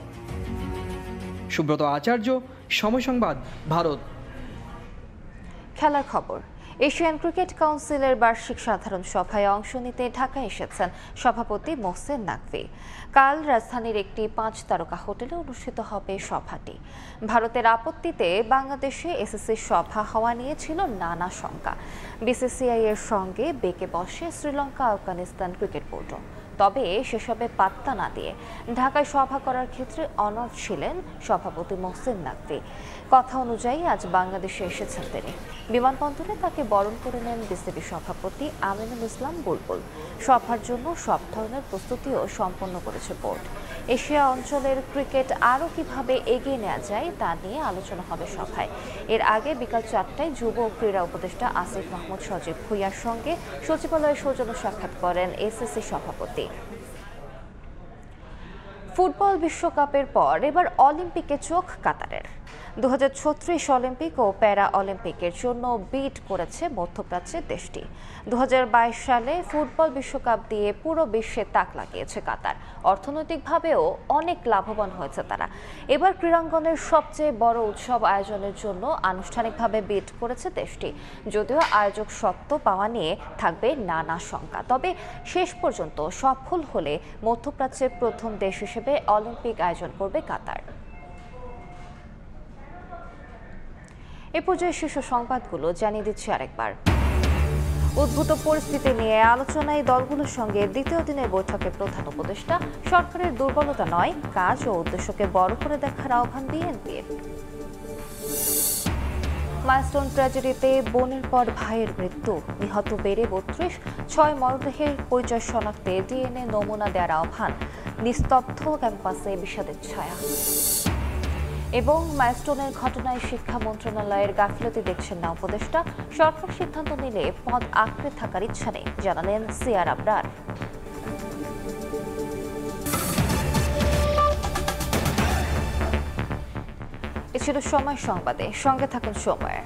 সুব্রত আচার্য, সময় সংবাদ, ভারত। খেলার খবর, এশিয়ান ক্রিকেট কাউন্সিলের বার্ষিক সাধারণ সভায় অংশ নিতে ঢাকায় এসেছেন সভাপতি মোহসেন নাকভি। কাল রাজধানীর একটি 5 তারকা হোটেলে অনুষ্ঠিত হবে সভাটি। ভারতের আপত্তিতে বাংলাদেশে এসএসসির সভা হওয়া নিয়ে ছিল নানা শঙ্কা। বিসিসিআই এর সঙ্গে বেঁকে বসে শ্রীলঙ্কা আফগানিস্তান ক্রিকেট বোর্ডও। তবে সেসবে পাত্তা না দিয়ে ঢাকায় সভা করার ক্ষেত্রে অনড় ছিলেন সভাপতি মোহসেন নাকভি। কথা অনুযায়ী আজ বাংলাদেশে এসেছেন তিনি। বিমানবন্দরে তাকে বরণ করে নেন বিসিবি সভাপতি আমিনুল ইসলাম বুলবুল। সভার জন্য সব ধরনের প্রস্তুতিও সম্পন্ন করেছে বোর্ড। এশিয়া অঞ্চলের ক্রিকেট আরও কিভাবে এগিয়ে নেওয়া যায় তা নিয়ে আলোচনা হবে সভায়। এর আগে বিকাল 4টায় যুব ও ক্রীড়া উপদেষ্টা আসিফ মাহমুদ সজীব ভুঁইয়ার সঙ্গে সচিবালয়ে সৌজন্য সাক্ষাৎ করেন এসএসসি সভাপতি। ফুটবল বিশ্বকাপের পর এবার অলিম্পিকে চোখ কাতারের। 2036 অলিম্পিক ও প্যারা অলিম্পিকের জন্য বিড করেছে মধ্যপ্রাচ্যের দেশটি। 2022 সালে ফুটবল বিশ্বকাপ দিয়ে পুরো বিশ্বে তাক লাগিয়েছে কাতার। অর্থনৈতিকভাবেও অনেক লাভবান হয়েছে তারা। এবার ক্রীড়াঙ্গনের সবচেয়ে বড় উৎসব আয়োজনের জন্য আনুষ্ঠানিকভাবে বিড করেছে দেশটি। যদিও আয়োজক সত্ত্ব পাওয়া নিয়ে থাকবে নানা শঙ্কা, তবে শেষ পর্যন্ত সফল হলে মধ্যপ্রাচ্যের প্রথম দেশ হিসেবে অলিম্পিক আয়োজন করবে কাতার। এ পর্যায়ে শীর্ষ সংবাদগুলো জানিয়ে দিচ্ছি আরেকবার। উদ্ভূত পরিস্থিতি নিয়ে আলোচনায় দলগুলোর সঙ্গে দ্বিতীয় দিনের বৈঠকে প্রধান উপদেষ্টা সরকারের দুর্বলতা নয়, কাজ ও উদ্দেশ্যকে বড় করে দেখার আহ্বান বিএনপির। মাইলস্টোন ট্র্যাজেডিতে বোনের পর ভাইয়ের মৃত্যু, নিহত বেড়ে 32, 6 মরদেহের পরিচয় শনাক্তে ডিএনএ নমুনা দেওয়ার আহ্বান, নিস্তব্ধ ক্যাম্পাসে বিষাদের ছায়া। এবং মাইলস্টোনের ঘটনায় শিক্ষা মন্ত্রণালয়ের গাফিলতি দেখছেন না উপদেষ্টা, সরকার সিদ্ধান্ত নিলে পদ আঁকড়ে থাকার ইচ্ছা নেই, জানালেন সিআর আবরার। এ ছিল সময় সংবাদে, সঙ্গে থাকুন সময়ের।